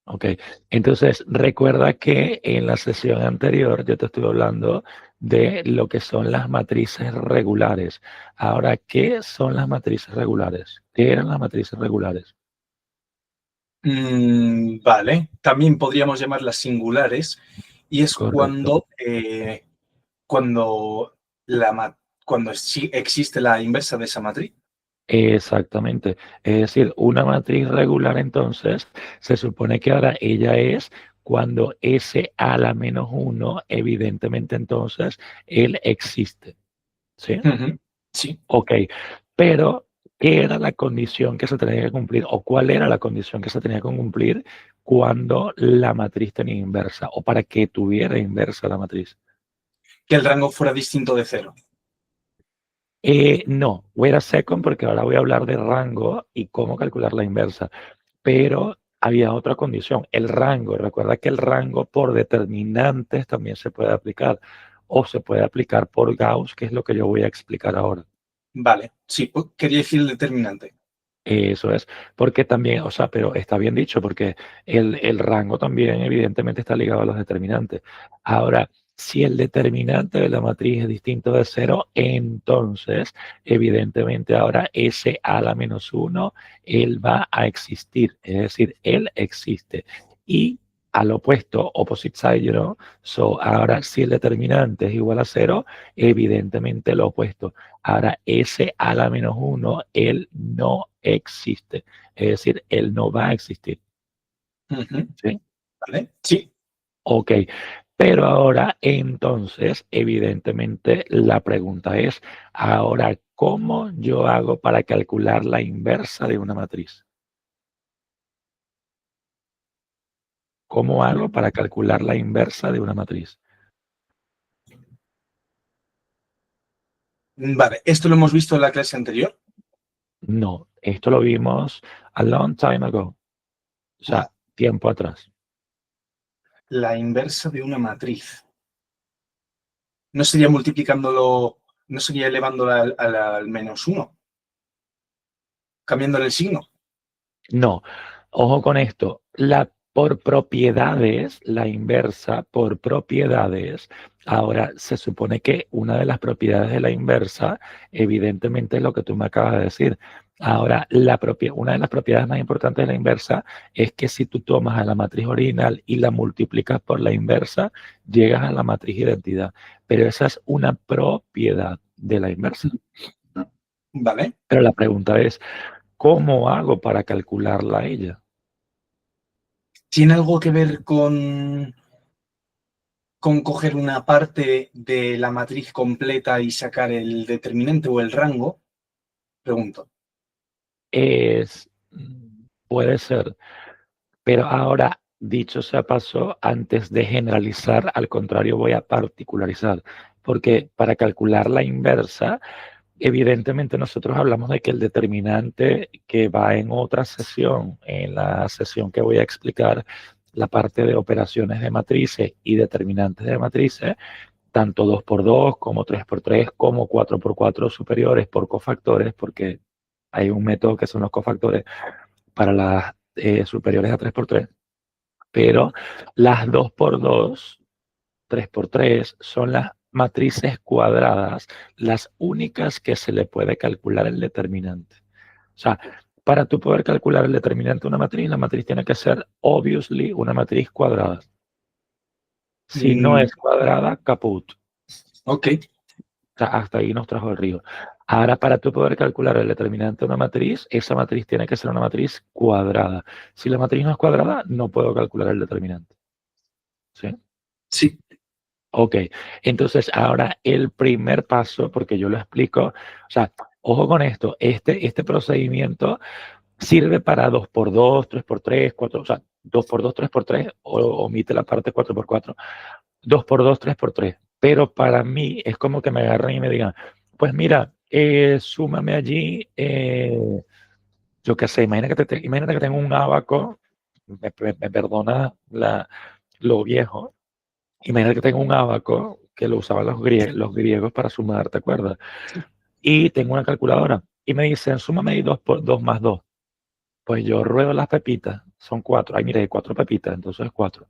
Ok, entonces recuerda que en la sesión anterior yo te estuve hablando de lo que son las matrices regulares. Ahora, ¿qué son las matrices regulares? ¿Qué eran las matrices regulares? Vale, también podríamos llamarlas singulares y es Correcto. cuando, cuando sí existe la inversa de esa matriz. Exactamente. Es decir, una matriz regular entonces se supone que ahora ella es cuando S a la menos uno, evidentemente entonces él existe. ¿Sí? Ujú, sí. Ok, pero ¿qué era la condición que se tenía que cumplir o cuál era la condición que se tenía que cumplir cuando la matriz tenía inversa o para que tuviera inversa la matriz? Que el rango fuera distinto de cero. No, wait a second porque ahora voy a hablar de rango y cómo calcular la inversa, pero había otra condición, el rango. Recuerda que el rango por determinantes también se puede aplicar o se puede aplicar por Gauss, que es lo que yo voy a explicar ahora. Vale, sí, quería decir el determinante. Eso es, porque también, o sea, pero está bien dicho, porque el rango también evidentemente está ligado a los determinantes. Ahora, si el determinante de la matriz es distinto de cero, entonces, evidentemente ahora S a la menos uno, él va a existir, es decir, él existe. Y al opuesto, opposite side, you know, so ahora si el determinante es igual a cero, evidentemente lo opuesto. Ahora, S a la menos uno, él no existe. Es decir, él no va a existir. Ujú, ¿Sí? vale, sí. Ok. Pero ahora, entonces, evidentemente, la pregunta es, ahora, ¿cómo yo hago para calcular la inversa de una matriz? ¿Cómo hago para calcular la inversa de una matriz? Vale, esto lo hemos visto en la clase anterior. No, esto lo vimos a long time ago. O sea, tiempo atrás. La inversa de una matriz. No sería multiplicándolo, no sería elevándolo al menos uno, cambiándole el signo. No, ojo con esto. Por propiedades, la inversa por propiedades. Ahora, se supone que una de las propiedades de la inversa, evidentemente, es lo que tú me acabas de decir. Ahora, una de las propiedades más importantes de la inversa es que si tú tomas a la matriz original y la multiplicas por la inversa, llegas a la matriz identidad. Pero esa es una propiedad de la inversa. Vale. Pero la pregunta es, ¿cómo hago para calcularla a ella? ¿Tiene algo que ver con coger una parte de la matriz completa y sacar el determinante o el rango? Pregunto. Puede ser, pero ahora, dicho sea paso, antes de generalizar, al contrario, voy a particularizar, porque para calcular la inversa, evidentemente nosotros hablamos de que el determinante que va en otra sesión, en la sesión que voy a explicar, la parte de operaciones de matrices y determinantes de matrices, tanto 2 por 2 como 3 por 3 como 4 por 4 superiores por cofactores, porque hay un método que son los cofactores para las superiores a 3 por 3, pero las 2 por 2, 3 por 3 son las matrices cuadradas, las únicas que se le puede calcular el determinante. O sea, para tú poder calcular el determinante de una matriz, la matriz tiene que ser, obviously, una matriz cuadrada. Si no Mm, es cuadrada, caput. ok. Sea, hasta ahí nos trajo el río. Ahora, para tú poder calcular el determinante de una matriz, esa matriz tiene que ser una matriz cuadrada. Si la matriz no es cuadrada, no puedo calcular el determinante. ¿Sí? Sí. Ok. Entonces, ahora el primer paso, porque yo lo explico, o sea, ojo con esto, este procedimiento sirve para 2 por 2, 3 por 3, 4, o sea, 2 por 2, 3 por 3, o omite la parte 4 por 4. 2 por 2, 3 por 3. Pero para mí es como que me agarran y me digan, pues mira, súmame allí, yo qué sé, imagínate que tengo un abaco, me perdona lo viejo, imagínate que tengo un abaco que lo usaban los griegos para sumar, ¿te acuerdas? Y tengo una calculadora y me dicen, súmame ahí 2 más 2. Pues yo ruedo las pepitas, son 4. Ay, mire, 4 pepitas, entonces 4.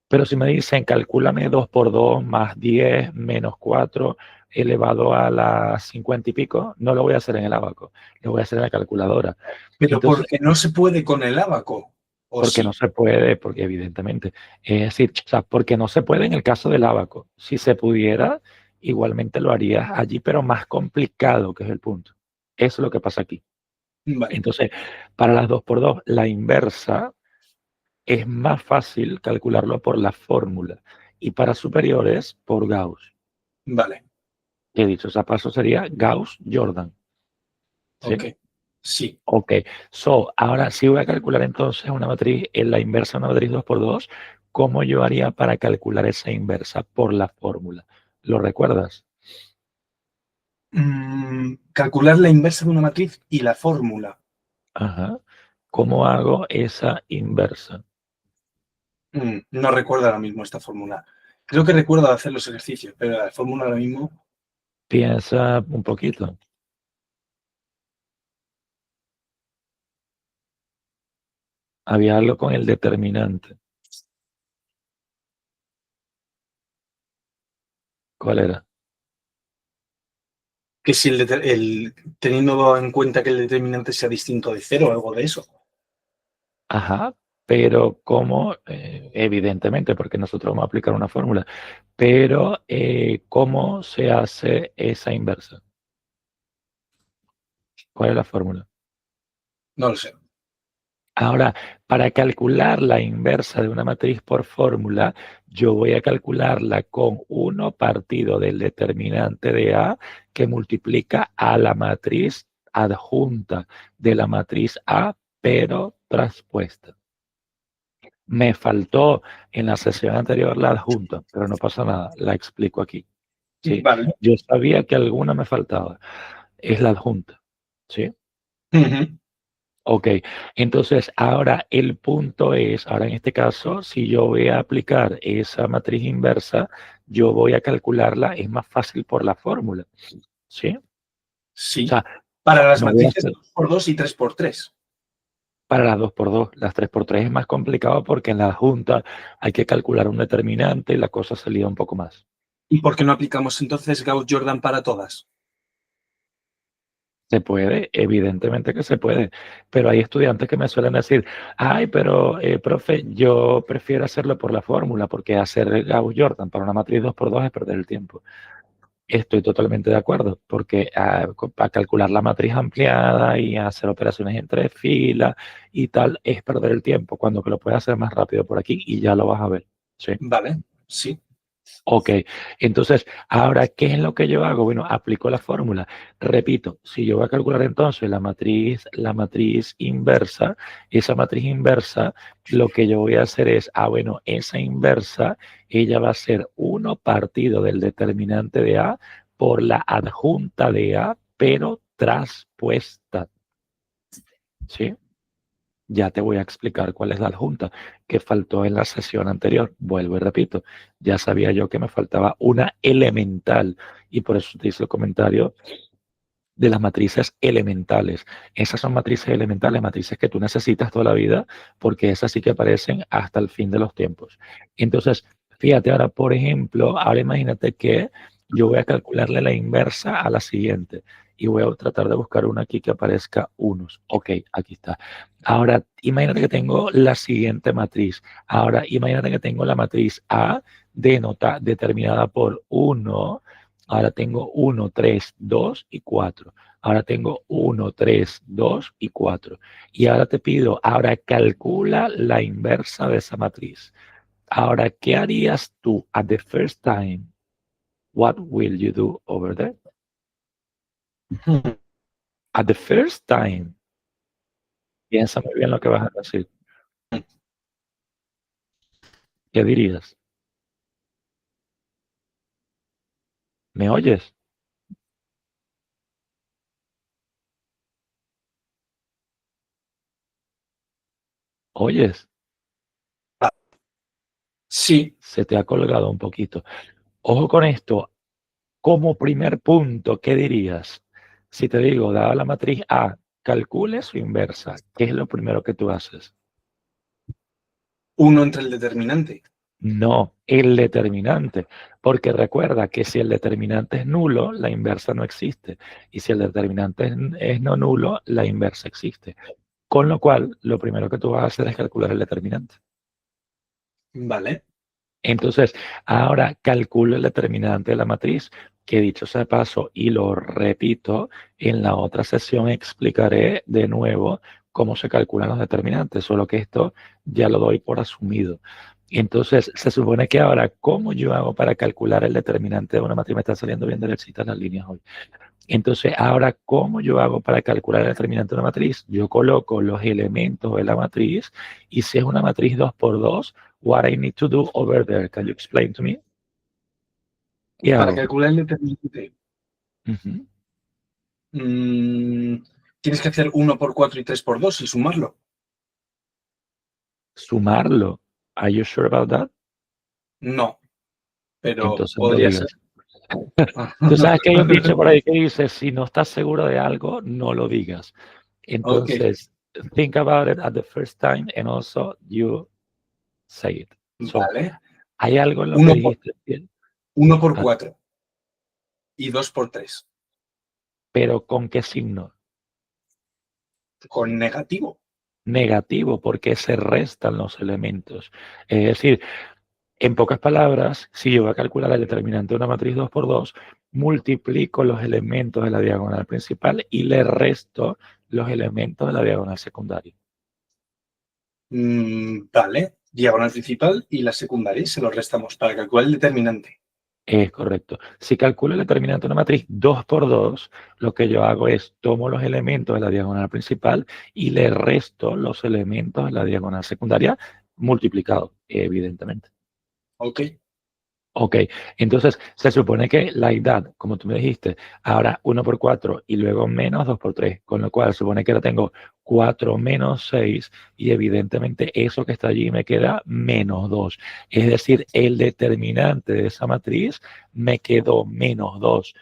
Pero si me dicen, calcúlame 2 por 2 más 10 menos 4 elevado a las 50 y pico, no lo voy a hacer en el abaco, lo voy a hacer en la calculadora. Pero Entonces, porque no se puede con el ábaco, ¿o porque no sí? se puede, porque evidentemente, es decir, o sea, porque no se puede en el caso del abaco. Si se pudiera, igualmente lo harías allí, pero más complicado, que es el punto. Eso es lo que pasa aquí. Vale, Entonces, para las 2 por 2 la inversa es más fácil calcularlo por la fórmula y para superiores por Gauss. vale, Que dicho sea paso sería Gauss-Jordan. ok, ¿Sí? sí. Ok. So, ahora sí voy a calcular entonces una matriz, en la inversa de una matriz 2 por 2. ¿Cómo yo haría para calcular esa inversa por la fórmula? ¿Lo recuerdas? Calcular la inversa de una matriz y la fórmula. Ajá. ¿Cómo hago esa inversa? No recuerdo ahora mismo esta fórmula. Creo que recuerdo hacer los ejercicios, pero la fórmula ahora mismo, Piensa un poquito. Había algo con el determinante. ¿Cuál era? que si teniendo en cuenta que el determinante sea distinto de cero o algo de eso. Ajá, pero ¿cómo? Evidentemente, porque nosotros vamos a aplicar una fórmula, pero ¿cómo se hace esa inversa? ¿Cuál es la fórmula? No lo sé. Ahora, para calcular la inversa de una matriz por fórmula, yo voy a calcularla con 1 partido del determinante de A que multiplica a la matriz adjunta de la matriz A, pero traspuesta. Me faltó en la sesión anterior la adjunta, pero no pasa nada, la explico aquí. ¿Sí? Vale. Yo sabía que alguna me faltaba. Es la adjunta. ¿Sí? Ujú. Ok, entonces ahora el punto es, ahora en este caso, si yo voy a aplicar esa matriz inversa, yo voy a calcularla, es más fácil por la fórmula, ¿sí? O Sí. sea, Para las no voy a matrices hacer 2 por 2 y 3 por 3. para las 2 por 2, las 3 por 3 es más complicado porque en la adjunta hay que calcular un determinante y la cosa se lía un poco más. ¿Y por qué no aplicamos entonces Gauss-Jordan para todas? Se puede, evidentemente que se puede, pero hay estudiantes que me suelen decir, ay, pero profe, yo prefiero hacerlo por la fórmula, porque hacer Gauss-Jordan para una matriz 2 por 2 es perder el tiempo. Estoy totalmente de acuerdo, porque para calcular la matriz ampliada y hacer operaciones entre filas y tal, es perder el tiempo, cuando que lo puedes hacer más rápido por aquí y ya lo vas a ver. ¿Sí? Vale, sí. Ok, entonces, ahora, ¿qué es lo que yo hago? Bueno, aplico la fórmula. Repito, si yo voy a calcular entonces la matriz inversa, esa matriz inversa, lo que yo voy a hacer es, bueno, esa inversa, ella va a ser 1 partido del determinante de A por la adjunta de A, pero traspuesta, ¿sí? Ya te voy a explicar cuál es la adjunta que faltó en la sesión anterior. Vuelvo y repito, ya sabía yo que me faltaba una elemental y por eso te hice el comentario de las matrices elementales. Esas son matrices elementales, matrices que tú necesitas toda la vida porque esas sí que aparecen hasta el fin de los tiempos. Entonces, fíjate ahora, por ejemplo, ahora imagínate que yo voy a calcularle la inversa a la siguiente y voy a tratar de buscar una aquí que aparezca unos. Ok, aquí está. Ahora, imagínate que tengo la siguiente matriz. Ahora, imagínate que tengo la matriz A determinada por 1. Ahora tengo 1, 3, 2 y 4. Ahora tengo 1, 3, 2 y 4. Y ahora te pido, ahora calcula la inversa de esa matriz. Ahora, ¿qué harías tú at the first time? What will you do over there? Ujú. At the first time. Piensa muy bien lo que vas a decir. ¿Qué dirías? ¿Me oyes? ¿Oyes? Sí, Se te ha colgado un poquito. Ojo con esto. Como primer punto, ¿qué dirías? Si te digo, dada la matriz A, calcule su inversa, ¿qué es lo primero que tú haces? 1 entre el determinante. No, el determinante, porque recuerda que si el determinante es nulo, la inversa no existe. Y si el determinante es no nulo, la inversa existe. Con lo cual, lo primero que tú vas a hacer es calcular el determinante. Vale. Entonces, ahora calculo el determinante de la matriz, que dicho sea de paso, y lo repito, en la otra sesión explicaré de nuevo cómo se calculan los determinantes, solo que esto ya lo doy por asumido. Entonces, se supone que ahora, ¿cómo yo hago para calcular el determinante de una matriz? Me están saliendo bien derechitas las líneas hoy. Entonces, ahora, ¿cómo yo hago para calcular el determinante de una matriz? Yo coloco los elementos de la matriz y si es una matriz 2 por 2, what I need to do over there? Can you explain to me? ¿Qué Para hago? calcular el determinante, Ujú. tienes que hacer 1 por 4 y 3 por 2 y sumarlo. Sumarlo. Are you sure about that? No, pero Entonces no podría ser. digas. Tú sabes que hay un dicho por ahí que dice, si no estás seguro de algo, no lo digas. Ok, Entonces, think about it at the first time and also you say it. So, vale. hay algo en lo que 1 por, dijiste, 1 por ah, 4 y 2 por 3. pero ¿con qué signo? Con negativo. Negativo, porque se restan los elementos. Es decir, en pocas palabras, si yo voy a calcular el determinante de una matriz 2 por 2, multiplico los elementos de la diagonal principal y le resto los elementos de la diagonal secundaria. Vale. Diagonal principal y la secundaria se lo restamos para calcular el determinante. Es correcto. Si calculo el determinante de una matriz 2 por 2, lo que yo hago es tomo los elementos de la diagonal principal y le resto los elementos de la diagonal secundaria multiplicados, evidentemente. Ok. Ok, entonces se supone que la edad, como tú me dijiste, ahora 1 por 4 y luego menos 2 por 3, con lo cual supone que ahora tengo 4 menos 6 y evidentemente eso que está allí me queda menos 2. Es decir, el determinante de esa matriz me quedó menos 2.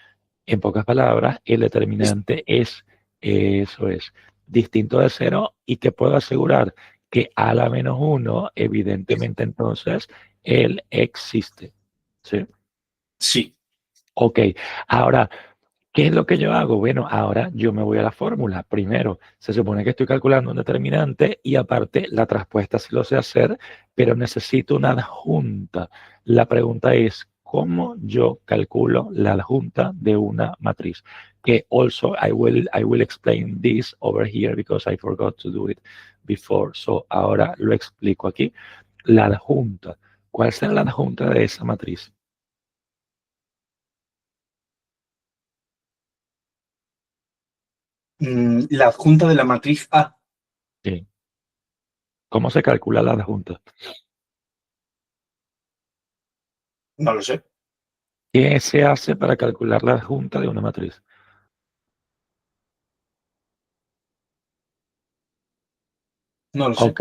En pocas palabras, el determinante es, eso es, distinto de 0 y te puedo asegurar que a la menos 1, evidentemente entonces, él existe. ¿Sí? Sí. Ok, ahora, ¿qué es lo que yo hago? Bueno, ahora yo me voy a la fórmula. Primero, se supone que estoy calculando un determinante y aparte la traspuesta sí lo sé hacer, pero necesito una adjunta. La pregunta es, ¿cómo yo calculo la adjunta de una matriz? Que also I will explain this over here because I forgot to do it before. So ahora lo explico aquí. La adjunta. ¿Cuál será la adjunta de esa matriz? La adjunta de la matriz A. Sí. ¿Cómo se calcula la adjunta? No lo sé. ¿Qué se hace para calcular la adjunta de una matriz? No lo sé. Ok,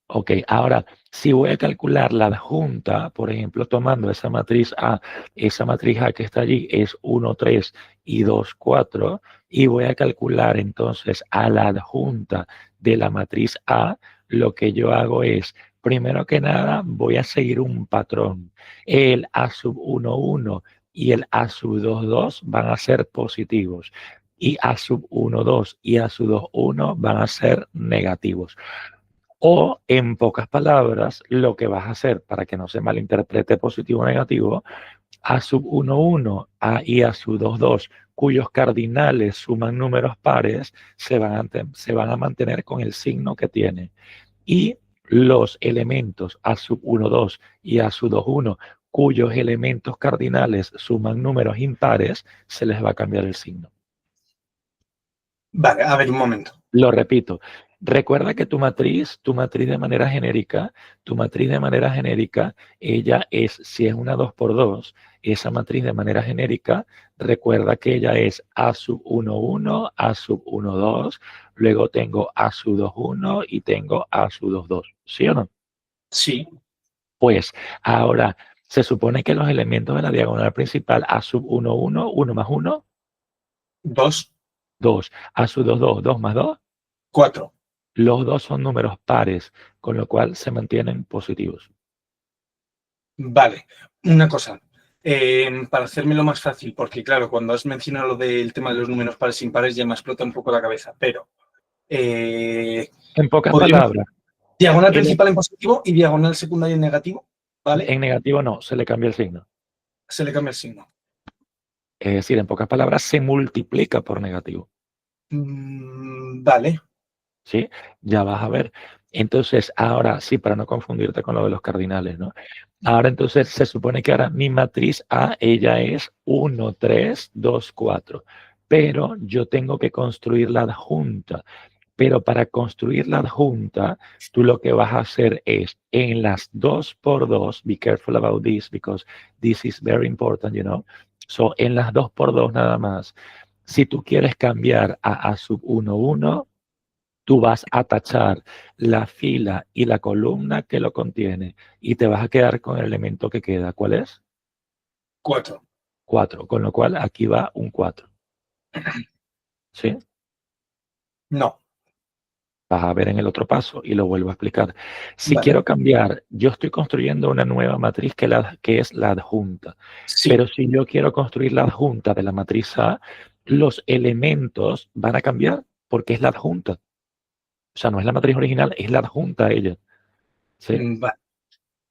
ok. Ahora, si voy a calcular la adjunta, por ejemplo, tomando esa matriz A que está allí es 1, 3 y 2, 4, y voy a calcular entonces a la adjunta de la matriz A, lo que yo hago es, primero que nada, voy a seguir un patrón. El A sub 1, 1 y el A sub 2, 2 van a ser positivos. Y A sub 1, 2 y A sub 2, 1 van a ser negativos. O, en pocas palabras, lo que vas a hacer para que no se malinterprete positivo o negativo, A sub 1, 1 y A sub 2, 2, cuyos cardinales suman números pares, se van a mantener con el signo que tiene. Y los elementos A sub 1, 2 y A sub 2, 1, cuyos elementos cardinales suman números impares, se les va a cambiar el signo. Vale, a ver, un momento. Lo repito, recuerda que tu matriz de manera genérica, ella es, si es una 2 por 2, esa matriz de manera genérica, recuerda que ella es A sub 1, 1, A sub 1, 2, luego tengo A sub 2, 1 y tengo A sub 2, 2. ¿Sí o no? Sí. Pues ahora se supone que los elementos de la diagonal principal A sub 1, 1, 1 más 1, 2, 2, A sub 2, 2, 2 más 2, 4. Los dos son números pares, con lo cual se mantienen positivos. Vale, una cosa. Para hacérmelo más fácil, porque claro, cuando has mencionado lo del tema de los números pares e impares ya me explota un poco la cabeza, pero En pocas podríamos palabras, diagonal el- principal en positivo y diagonal secundaria en negativo, ¿vale? en negativo no, se le cambia el signo. Se le cambia el signo. Es decir, en pocas palabras, se multiplica por negativo. Vale, ¿Sí? Ya vas a ver. Entonces, ahora sí, para no confundirte con lo de los cardinales, ¿no? Ahora entonces se supone que ahora mi matriz A, ella es 1, 3, 2, 4. Pero yo tengo que construir la adjunta. Pero para construir la adjunta, tú lo que vas a hacer es en las 2 por 2, be careful about this because this is very important, you know. So, en las 2 por 2 nada más, si tú quieres cambiar a sub 1, 1, tú vas a tachar la fila y la columna que lo contiene y te vas a quedar con el elemento que queda. ¿Cuál es? 4. 4, con lo cual aquí va un 4. ¿Sí? No, Vas a ver en el otro paso y lo vuelvo a explicar. Si vale. quiero cambiar, yo estoy construyendo una nueva matriz que es la adjunta. Sí, Pero si yo quiero construir la adjunta de la matriz A, los elementos van a cambiar porque es la adjunta. O sea, no es la matriz original, es la adjunta a ella. ¿Sí? vale.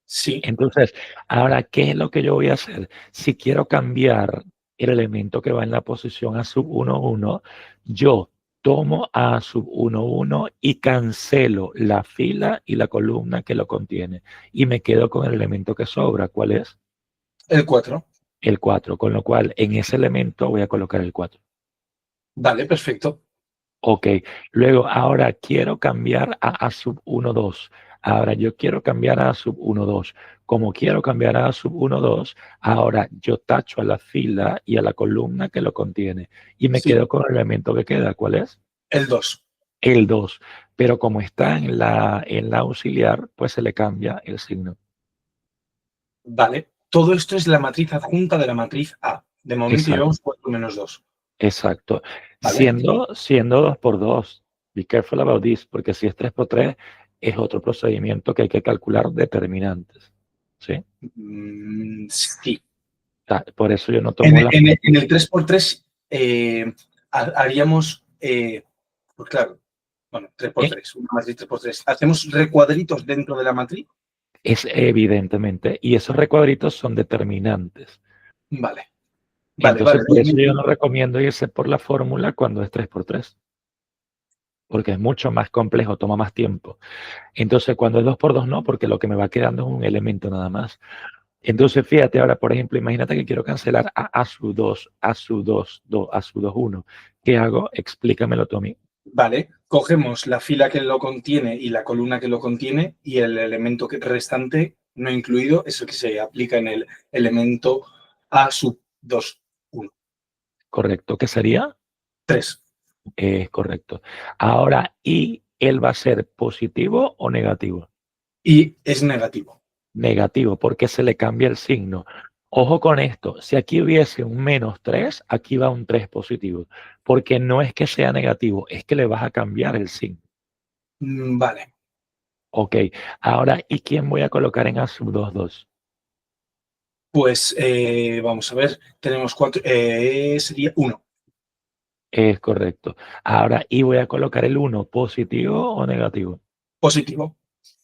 Sí, Entonces, ahora, ¿qué es lo que yo voy a hacer? Si quiero cambiar el elemento que va en la posición A sub 1, 1, yo tomo A sub 1, 1 y cancelo la fila y la columna que lo contiene. Y me quedo con el elemento que sobra. ¿Cuál es? el 4. El 4. Con lo cual, en ese elemento voy a colocar el 4. Vale, perfecto. Ok, luego ahora quiero cambiar a sub 1, 2. Ahora yo quiero cambiar a sub 1, 2. Como quiero cambiar a sub 1, 2, ahora yo tacho a la fila y a la columna que lo contiene y me Sí, quedo con el elemento que queda. ¿Cuál es? el 2. El 2. Pero como está en la auxiliar, pues se le cambia el signo. Vale. Todo esto es la matriz adjunta de la matriz A. De momento Exacto, llevamos 4 menos 2. exacto. ¿Vale? Siendo 2 por 2. Be careful about this, porque si es 3 por 3, es otro procedimiento que hay que calcular determinantes. ¿Sí? Sí. Por eso yo no En, tomo la en el fórmula. 3x3 haríamos, pues claro, bueno, tres por Eh, tres, una matriz 3x3. Hacemos recuadritos dentro de la matriz. Es evidentemente, y esos recuadritos son determinantes. Vale, vale, Entonces, vale. por eso yo no recomiendo irse por la fórmula cuando es 3 por 3, porque es mucho más complejo, toma más tiempo. Entonces, cuando es 2 por 2 no, porque lo que me va quedando es un elemento nada más. Entonces, fíjate ahora, por ejemplo, imagínate que quiero cancelar a su 2, a su 2, a su 2, 1. ¿Qué hago? Explícamelo tú a mí. Vale, cogemos la fila que lo contiene y la columna que lo contiene y el elemento restante no incluido es el que se aplica en el elemento A sub 2, 1, ¿Correcto? ¿Qué sería? 3. Es correcto. Ahora, ¿y él va a ser positivo o negativo? Y es negativo. Negativo, porque se le cambia el signo. Ojo con esto, si aquí hubiese un -3, aquí va un 3 positivo, porque no es que sea negativo, es que le vas a cambiar el signo. Vale, Ok, ahora, ¿y quién voy a colocar en A sub 2, 2? pues vamos a ver, tenemos 4, sería 1. Es correcto. Ahora, ¿y voy a colocar el 1 positivo o negativo? Positivo,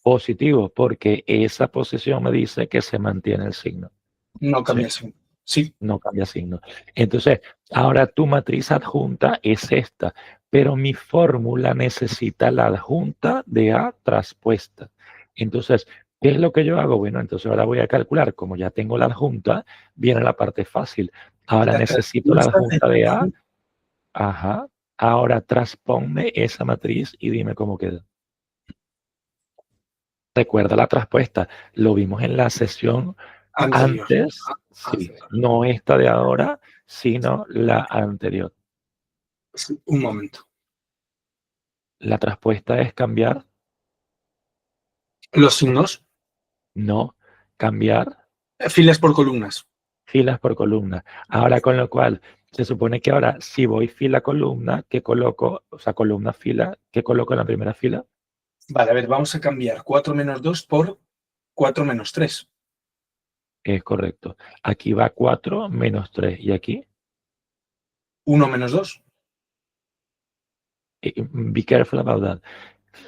Positivo, porque esa posición me dice que se mantiene el signo. no ¿Sí? cambia el signo. Sí, No cambia signo. Entonces, ahora tu matriz adjunta es esta, pero mi fórmula necesita la adjunta de A traspuesta. Entonces, ¿qué es lo que yo hago? Bueno, entonces ahora voy a calcular, como ya tengo la adjunta, viene la parte fácil. Ahora la necesito la transpuesta de adjunta la de A. adjunta. Ajá. Ahora transponme esa matriz y dime cómo queda. Recuerda la traspuesta. Lo vimos en la sesión Anterior. antes, sí, no esta de ahora, sino la anterior. Sí, un momento. La traspuesta es cambiar, Los signos, no cambiar, filas por columnas. filas por columna. Ahora, con lo cual, se supone que ahora, si voy fila columna, ¿qué coloco? O sea, columna fila, ¿qué coloco en la primera fila? Vale, a ver, vamos a cambiar 4 menos 2 por 4 menos 3. Es correcto. Aquí va 4 menos 3. ¿Y aquí? 1 menos 2. Be careful about that.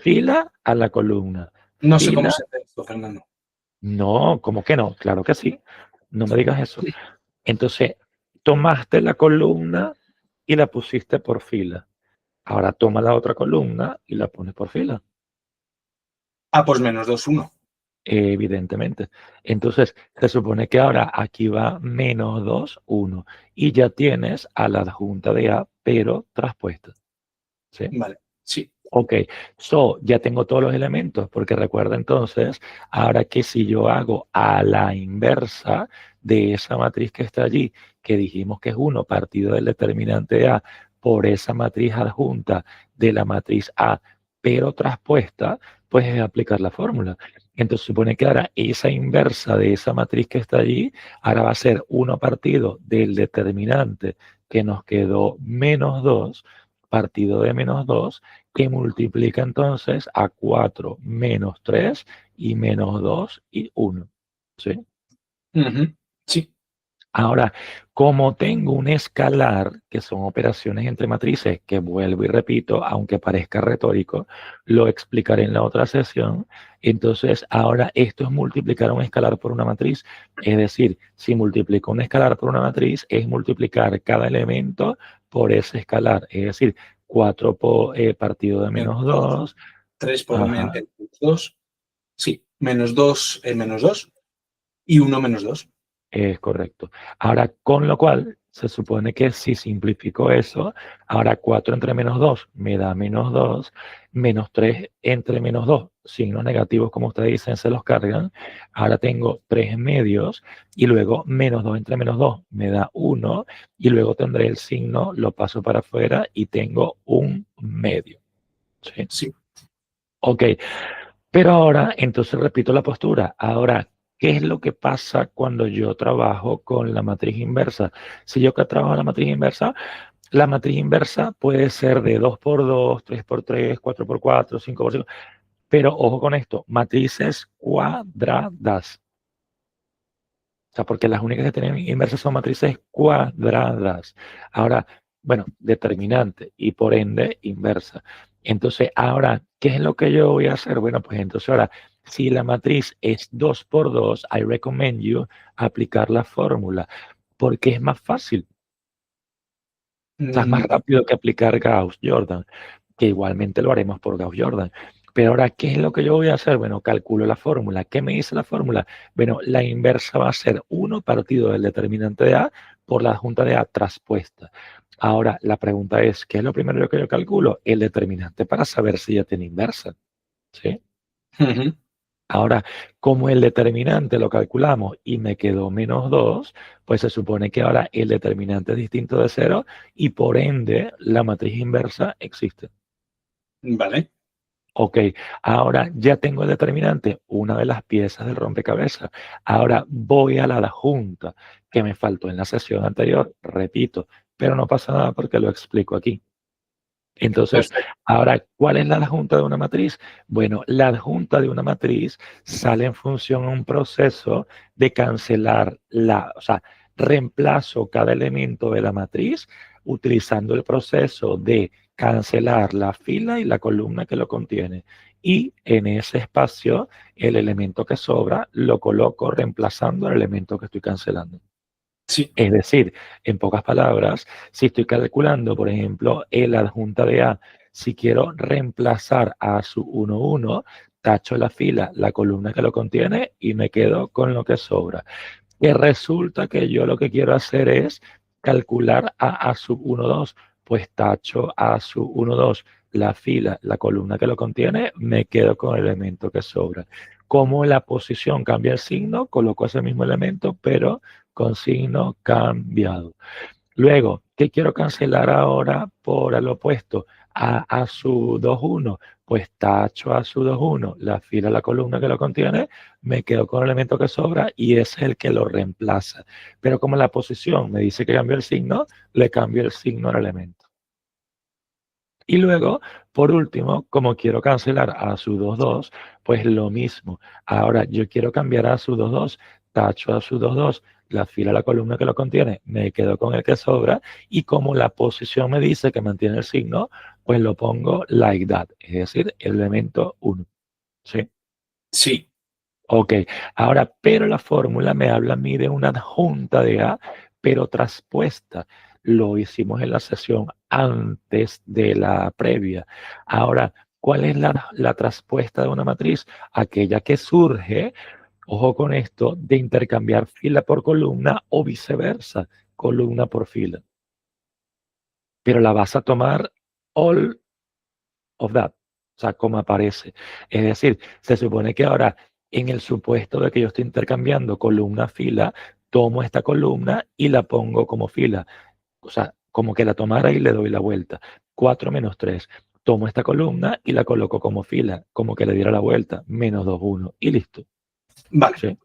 Fila a la columna. No sé cómo Fila. se hace esto, Fernando. No, ¿cómo que no? Claro que sí. No me digas eso. Entonces, tomaste la columna y la pusiste por fila. Ahora toma la otra columna y la pones por fila. Ah, pues menos 2, 1. Evidentemente. Entonces, se supone que ahora aquí va menos 2, 1. Y ya tienes a la adjunta de A, pero traspuesta. ¿Sí? Vale, sí. Ok, so ya tengo todos los elementos, porque recuerda entonces, ahora que si yo hago a la inversa de esa matriz que está allí, que dijimos que es 1 partido del determinante A por esa matriz adjunta de la matriz A, pero traspuesta, pues es aplicar la fórmula. Entonces supone que ahora esa inversa de esa matriz que está allí, ahora va a ser 1 partido del determinante que nos quedó menos 2 partido de menos 2 que multiplica entonces a 4 menos 3 y menos 2 y 1. ¿Sí? Sí. Ahora, como tengo un escalar, que son operaciones entre matrices, que vuelvo y repito, aunque parezca retórico, lo explicaré en la otra sesión. Entonces, ahora esto es multiplicar un escalar por una matriz. Es decir, si multiplico un escalar por una matriz, es multiplicar cada elemento por ese escalar. Es decir, 4 partido de menos 2. 3 por Ajá, menos 2. Sí, menos 2 menos 2 y 1 menos 2. es correcto. Ahora, con lo cual, se supone que si simplifico eso, ahora 4 entre menos 2 me da menos 2, menos 3 entre menos 2, signos negativos, como ustedes dicen, se los cargan. Ahora tengo 3 medios y luego menos 2 entre menos 2 me da 1 y luego tendré el signo, lo paso para afuera y tengo un medio. ¿Sí? Sí. Ok, pero ahora, entonces repito la postura. Ahora, ¿qué es lo que pasa cuando yo trabajo con la matriz inversa? Si yo que trabajo la matriz inversa puede ser de 2 por 2, 3 por 3, 4 por 4, 5 por 5. Pero ojo con esto, matrices cuadradas. O sea, porque las únicas que tienen inversas son matrices cuadradas. Ahora, bueno, determinante y por ende inversa. Entonces, ahora, ¿qué es lo que yo voy a hacer? Bueno, pues entonces ahora, si la matriz es 2 por 2, I recommend you aplicar la fórmula, porque es más fácil. O sea, es más rápido que aplicar Gauss-Jordan, que igualmente lo haremos por Gauss-Jordan. Pero ahora, ¿qué es lo que yo voy a hacer? Bueno, calculo la fórmula. ¿Qué me dice la fórmula? Bueno, la inversa va a ser 1 partido del determinante de A por la adjunta de A traspuesta. Ahora, la pregunta es, ¿qué es lo primero que yo calculo? El determinante para saber si ya tiene inversa. ¿Sí? Ahora, como el determinante lo calculamos y me quedó menos 2, pues se supone que ahora el determinante es distinto de 0 y por ende la matriz inversa existe. Vale. Ok, ahora ya tengo el determinante, una de las piezas del rompecabezas. Ahora voy a la adjunta que me faltó en la sesión anterior, repito, pero no pasa nada porque lo explico aquí. Entonces, Perfecto. ahora, ¿cuál es la adjunta de una matriz? Bueno, la adjunta de una matriz sale en función a un proceso de cancelar o sea, reemplazo cada elemento de la matriz utilizando el proceso de cancelar la fila y la columna que lo contiene. Y en ese espacio, el elemento que sobra lo coloco reemplazando el elemento que estoy cancelando. Sí. Es decir, en pocas palabras, si estoy calculando, por ejemplo, el adjunta de A, si quiero reemplazar a su 1, 1, tacho la fila, la columna que lo contiene y me quedo con lo que sobra. Que resulta que yo lo que quiero hacer es calcular a sub 1, 2, pues tacho a sub 1, 2, la fila, la columna que lo contiene, me quedo con el elemento que sobra. Como la posición cambia el signo, coloco ese mismo elemento, pero con signo cambiado. Luego, ¿qué quiero cancelar ahora por el opuesto? A su 2, 1. pues tacho a su 2-1, la fila, la columna que lo contiene, me quedo con el elemento que sobra y ese es el que lo reemplaza. Pero como la posición me dice que cambió el signo, le cambio el signo al elemento. Y luego, por último, como quiero cancelar a su 2-2, pues lo mismo. Ahora yo quiero cambiar a su 2-2, tacho a su 2-2, la fila, la columna que lo contiene, me quedo con el que sobra y como la posición me dice que mantiene el signo, pues lo pongo like that, es decir, el elemento 1. ¿Sí? Sí. Ok, ahora, pero la fórmula me habla a mí de una adjunta de A, pero traspuesta. Lo hicimos en la sesión antes de la previa. Ahora, ¿cuál es la traspuesta de una matriz? Aquella que surge, ojo con esto, de intercambiar fila por columna o viceversa, columna por fila. Pero la vas a tomar all of that, o sea, como aparece. Es decir, se supone que ahora, en el supuesto de que yo estoy intercambiando columna-fila, tomo esta columna y la pongo como fila. O sea, como que la tomara y le doy la vuelta. 4 menos 3. Tomo esta columna y la coloco como fila, como que le diera la vuelta. Menos 2, 1. Y listo. Vale. ¿Sí?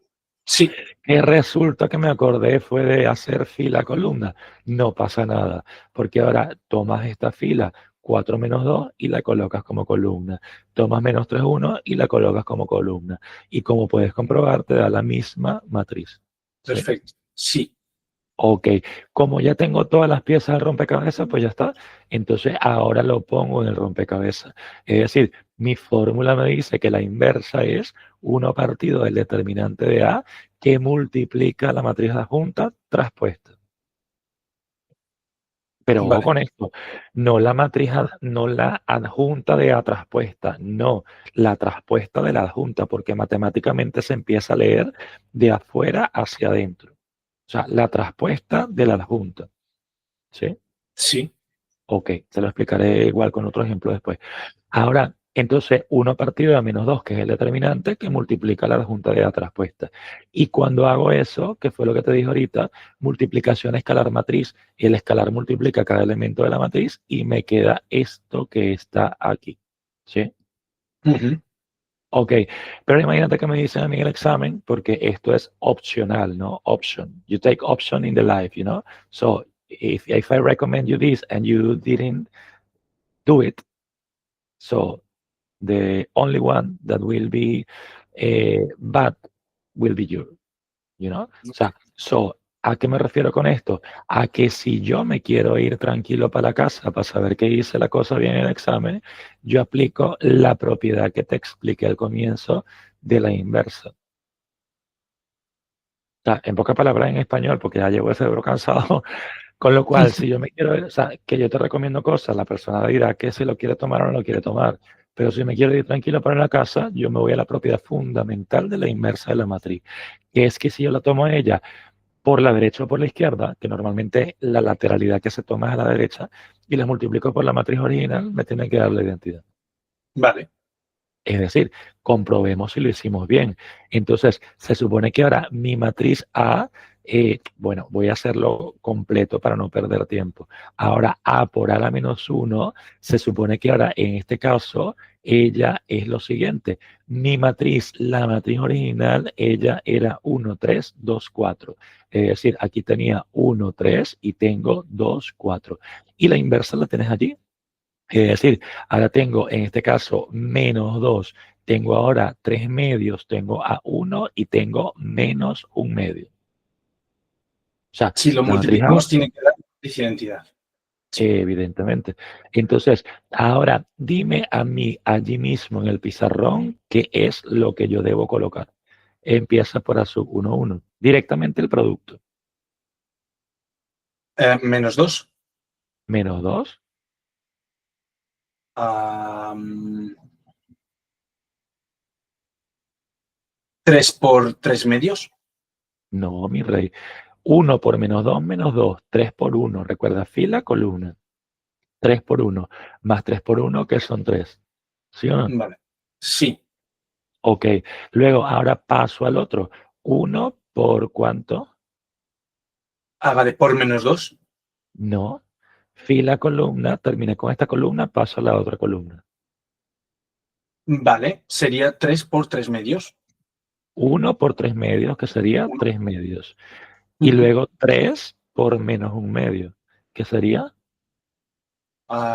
Sí. ¿Qué resulta que me acordé fue de hacer fila columna? No pasa nada, porque ahora tomas esta fila 4 menos 2 y la colocas como columna. Tomas menos 3 1 y la colocas como columna. Y como puedes comprobar, te da la misma matriz. ¿Sí? Perfecto. Sí. Ok, como ya tengo todas las piezas del rompecabezas, pues ya está. Entonces ahora lo pongo en el rompecabezas. Es decir, mi fórmula me dice que la inversa es 1 partido del determinante de A que multiplica la matriz adjunta traspuesta. Pero ojo Vale. con esto, no la matriz, no la adjunta de A traspuesta, no, la traspuesta de la adjunta, porque matemáticamente se empieza a leer de afuera hacia adentro. O sea, la traspuesta de la adjunta. ¿Sí? Sí. Ok, te lo explicaré igual con otro ejemplo después. Ahora, entonces, 1 partido de menos 2, que es el determinante, que multiplica la adjunta de la traspuesta. Y cuando hago eso, que fue lo que te dije ahorita, multiplicación escalar matriz, el escalar multiplica cada elemento de la matriz y me queda esto que está aquí. ¿Sí? Ujú. Ok, pero imagínate que me dicen a mí en el examen, porque esto es opcional, ¿no? Option. You take option in the life, you know? So, if I recommend you this and you didn't do it, so the only one that will be bad will be you know? O sea, so, ¿a qué me refiero con esto? A que si yo me quiero ir tranquilo para la casa para saber que hice la cosa bien en el examen, yo aplico la propiedad que te expliqué al comienzo de la inversa. O sea, en pocas palabras en español, porque ya llevo el cerebro cansado, con lo cual, si yo me quiero, o sea, que yo te recomiendo cosas, la persona dirá que si lo quiere tomar o no lo quiere tomar. Pero si me quiero ir tranquilo para la casa, yo me voy a la propiedad fundamental de la inversa de la matriz, que es que si yo la tomo a ella por la derecha o por la izquierda, que normalmente la lateralidad que se toma es a la derecha, y la multiplico por la matriz original, me tiene que dar la identidad. Vale. Es decir, comprobemos si lo hicimos bien. Entonces, se supone que ahora mi matriz A, bueno, voy a hacerlo completo para no perder tiempo. Ahora, A por A a la menos 1, se supone que ahora, en este caso, ella es lo siguiente. Mi matriz, la matriz original, ella era 1, 3, 2, 4. Es decir, aquí tenía 1, 3 y tengo 2, 4. Y la inversa la tienes allí. Es decir, ahora tengo en este caso menos 2, tengo ahora 3 medios, tengo a 1 y tengo menos 1 medio. O sea, Si lo la matriz A, multiplicamos, tiene que dar identidad. Sí. evidentemente. Entonces, ahora dime a mí allí mismo en el pizarrón qué es lo que yo debo colocar. Empieza por azul 1, 1. Directamente el producto. Menos 2. Menos 2. 3 por 3 medios. No, mi rey. 1 por menos 2. 3 por 1. Recuerda, fila, columna. 3 por 1 más 3 por 1, que son 3. ¿Sí o no? Vale. Sí. Ok. Luego, ahora paso al otro. 1 por ¿cuánto? Vale, por menos 2. No. Fila, columna, terminé con esta columna, paso a la otra columna. Vale, sería 3 por 3 medios. 1 por 3 medios, que sería 1. 3 medios. Y luego 3 por menos 1 medio, que sería,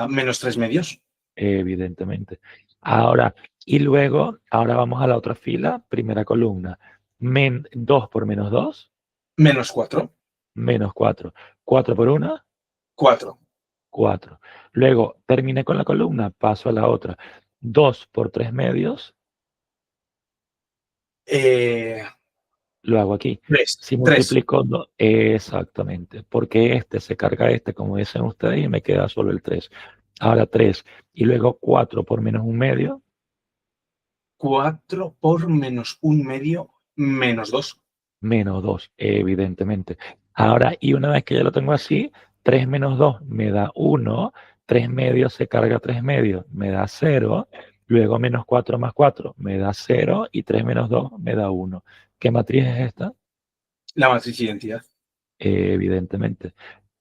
Menos 3 medios. evidentemente. Ahora, y luego, ahora vamos a la otra fila, primera columna. 2 por menos 2, Menos 4. menos 4. 4 por 1, 4. 4. Luego, terminé con la columna, paso a la otra. 2 por 3 medios, lo hago aquí. 3. Si 3. multiplico, exactamente, porque este se carga este, como dicen ustedes, y me queda solo el 3. Ahora 3. Y luego 4 por menos 1 medio, 4 por menos 1 medio, menos 2. menos 2, evidentemente. Ahora, y una vez que ya lo tengo así, 3 menos 2 me da 1, 3 medios se carga 3 medios, me da 0, luego menos 4 más 4 me da 0 y 3 menos 2 me da 1. ¿Qué matriz es esta? La matriz de identidad. Evidentemente.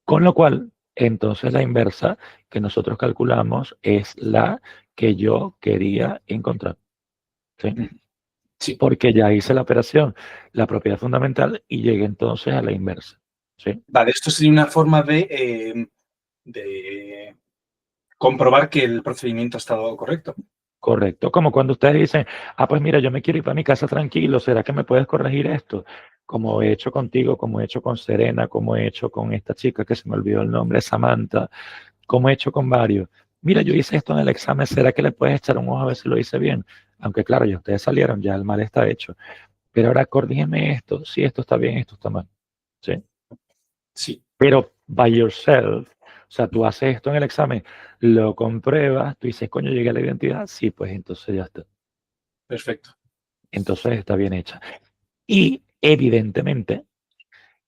Con lo cual, entonces la inversa que nosotros calculamos es la que yo quería encontrar. ¿Sí? Sí. Porque ya hice la operación, la propiedad fundamental, y llegué entonces a la inversa. ¿Sí? Vale, esto sería una forma de comprobar que el procedimiento ha estado correcto. Correcto. Como cuando ustedes dicen, pues mira, yo me quiero ir para mi casa tranquilo, ¿será que me puedes corregir esto? Como he hecho contigo, como he hecho con Serena, como he hecho con esta chica que se me olvidó el nombre, Samantha, como he hecho con varios. Mira, yo hice esto en el examen, ¿será que le puedes echar un ojo a ver si lo hice bien? Aunque claro, ya ustedes salieron, ya el mal está hecho. Pero ahora corrígeme esto, si esto está bien, esto está mal. ¿Sí? Sí. Pero by yourself, o sea, tú haces esto en el examen, lo compruebas, tú dices, coño, llegué a la identidad, sí, pues entonces ya está. Perfecto. Entonces está bien hecha. Y evidentemente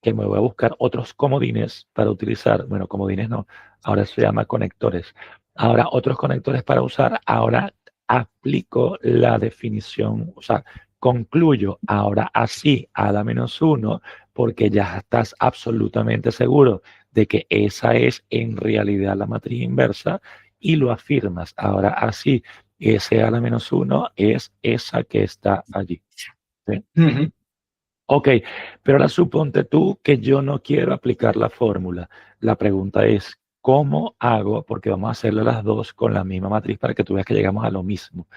que me voy a buscar otros comodines para utilizar. Bueno, comodines no, ahora se llama conectores. Ahora otros conectores para usar. Ahora aplico la definición, o sea, concluyo ahora así a la -1 porque ya estás absolutamente seguro de que esa es en realidad la matriz inversa y lo afirmas. Ahora así, ese a la -1 es esa que está allí. ¿Sí? Ok, pero ahora suponte tú que yo no quiero aplicar la fórmula. La pregunta es, ¿cómo hago? Porque vamos a hacerlo las dos con la misma matriz para que tú veas que llegamos a lo mismo.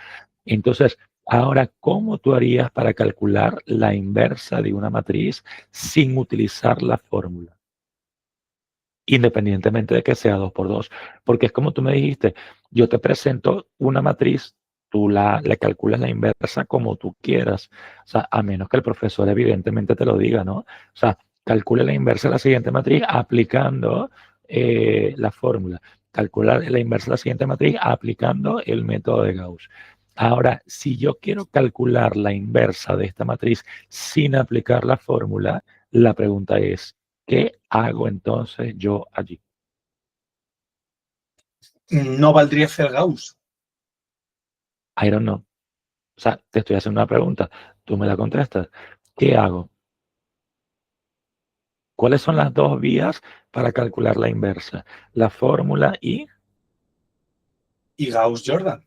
Entonces, ahora, ¿cómo tú harías para calcular la inversa de una matriz sin utilizar la fórmula? Independientemente de que sea 2 por 2, porque es como tú me dijiste, yo te presento una matriz, tú le calculas la inversa como tú quieras, o sea, a menos que el profesor evidentemente te lo diga, ¿no? O sea, calcula la inversa de la siguiente matriz aplicando la fórmula, calcula la inversa de la siguiente matriz aplicando el método de Gauss. Ahora, si yo quiero calcular la inversa de esta matriz sin aplicar la fórmula, la pregunta es, ¿qué hago entonces yo allí? No valdría hacer Gauss. I don't know. O sea, te estoy haciendo una pregunta, tú me la contestas. ¿Qué hago? ¿Cuáles son las dos vías para calcular la inversa? La fórmula y, Y Gauss-Jordan.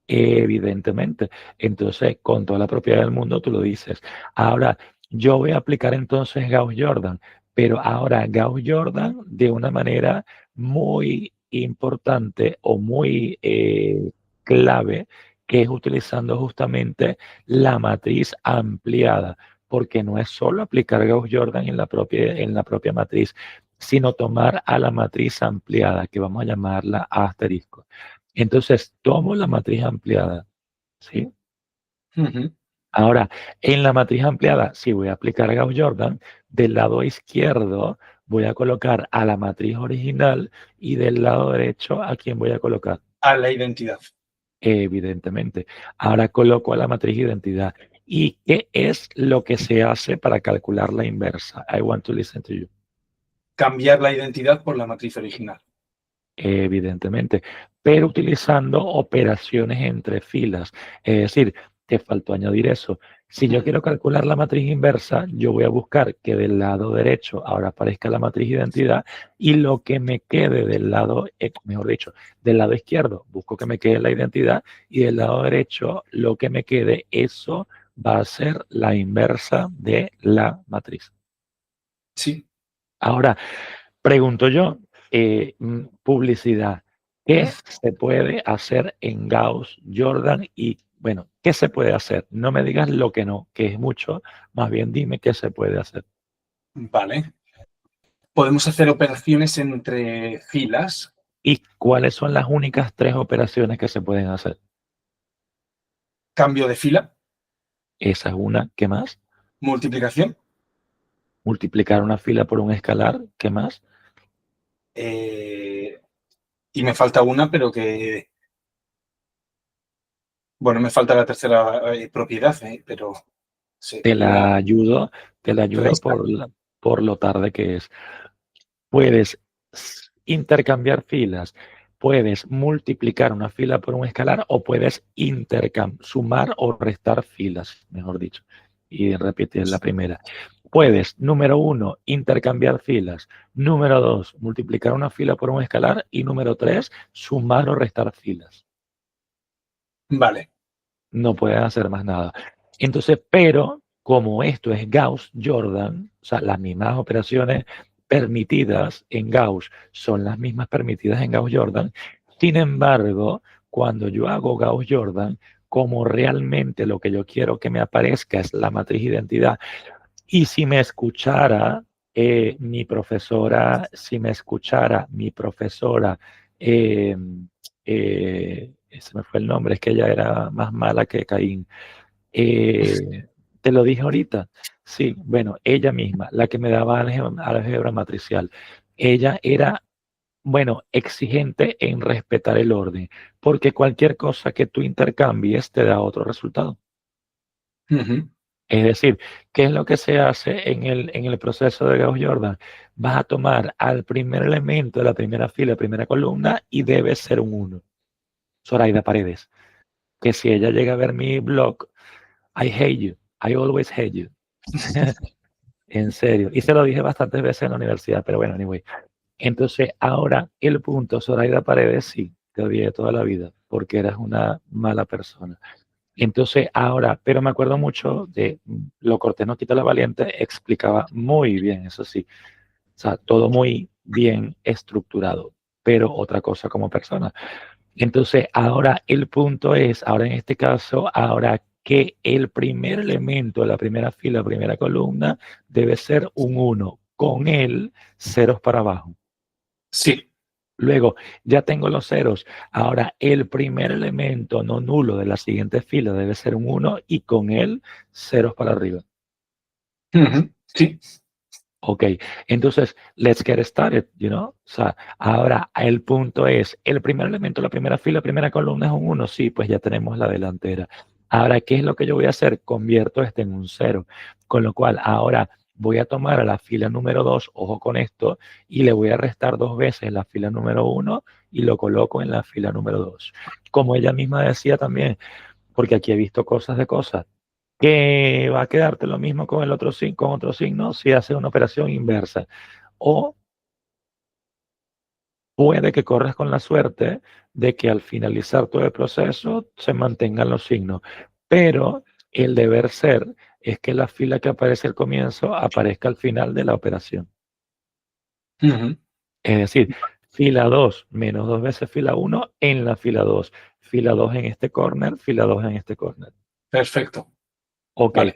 evidentemente, entonces con toda la propiedad del mundo tú lo dices. Ahora, yo voy a aplicar entonces Gauss-Jordan, pero ahora Gauss-Jordan de una manera muy importante o muy clave, que es utilizando justamente la matriz ampliada, porque no es solo aplicar Gauss-Jordan en la propia matriz, sino tomar a la matriz ampliada, que vamos a llamarla A asterisco. Entonces, tomo la matriz ampliada, ¿sí? Ahora, en la matriz ampliada, si voy a aplicar Gauss-Jordan, del lado izquierdo voy a colocar a la matriz original y del lado derecho a quién voy a colocar. A la identidad. Evidentemente. Ahora coloco a la matriz identidad. ¿Y qué es lo que se hace para calcular la inversa? I want to listen to you. Cambiar la identidad por la matriz original. Evidentemente, pero utilizando operaciones entre filas. Es decir, te faltó añadir eso. Si yo quiero calcular la matriz inversa, yo voy a buscar que del lado derecho ahora aparezca la matriz identidad y lo que me quede del lado, mejor dicho, del lado izquierdo, busco que me quede la identidad y del lado derecho lo que me quede, eso va a ser la inversa de la matriz. Sí. Ahora, pregunto yo, publicidad, ¿qué se puede hacer en Gauss, Jordan y, bueno, qué se puede hacer? No me digas lo que no, que es mucho, más bien dime qué se puede hacer. Vale. Podemos hacer operaciones entre filas. ¿Y cuáles son las únicas 3 operaciones que se pueden hacer? Cambio de fila. Esa es una, ¿qué más? Multiplicación. Multiplicar una fila por un escalar, ¿qué más? Y me falta una, pero que... Bueno, me falta la tercera propiedad, pero Te sería la ayudo, te la ayudo resta. por lo tarde que es. Puedes intercambiar filas, puedes multiplicar una fila por un escalar o puedes sumar o restar filas, mejor dicho. Y repetir la primera. Puedes, número 1, intercambiar filas. Número 2, multiplicar una fila por un escalar. Y número 3, sumar o restar filas. Vale. No puedes hacer más nada. Entonces, pero como esto es Gauss-Jordan, o sea, las mismas operaciones permitidas en Gauss son las mismas permitidas en Gauss-Jordan. Sin embargo, cuando yo hago Gauss-Jordan, como realmente lo que yo quiero que me aparezca es la matriz identidad, y si me escuchara mi profesora, ese me fue el nombre, es que ella era más mala que Caín. Te lo dije ahorita. Sí, bueno, ella misma, la que me daba álgebra matricial. Ella era, bueno, exigente en respetar el orden, porque cualquier cosa que tú intercambies te da otro resultado. Ujú. Es decir, ¿qué es lo que se hace en el proceso de Gauss-Jordan? Vas a tomar al primer elemento de la primera fila, primera columna, y debe ser un 1. Zoraida Paredes. Que si ella llega a ver mi blog, I hate you. I always hate you. En serio. Y se lo dije bastantes veces en la universidad, pero bueno, anyway. Entonces, ahora el punto, Zoraida Paredes, sí, te odié toda la vida, porque eras una mala persona. Entonces, ahora, pero me acuerdo mucho de Lo cortés no quita la valiente, explicaba muy bien, eso sí. O sea, todo muy bien estructurado, pero otra cosa como persona. Entonces, ahora el punto es, ahora en este caso, ahora que el primer elemento de la primera fila, primera columna, debe ser un 1, con él ceros para abajo. Sí. Luego, ya tengo los ceros. Ahora, el primer elemento no nulo de la siguiente fila debe ser un 1 y con él ceros para arriba. Ujú. Sí. Ok, entonces, let's get started, you know? O sea, ahora el punto es, el primer elemento, la primera fila, primera columna es un 1, sí, pues ya tenemos la delantera. Ahora, ¿qué es lo que yo voy a hacer? Convierto este en un 0, con lo cual ahora voy a tomar a la fila número 2, ojo con esto, y le voy a restar 2 veces la fila número 1 y lo coloco en la fila número 2. Como ella misma decía también, porque aquí he visto cosas de cosas, que va a quedarte lo mismo con el otro signo, con otro signo si hace una operación inversa. O puede que corras con la suerte de que al finalizar todo el proceso se mantengan los signos. Pero el deber ser es que la fila que aparece al comienzo aparezca al final de la operación. Ujú. Es decir, fila 2 menos 2 veces fila 1 en la fila 2 en este corner, fila 2 en este corner. Perfecto. Ok, Vale.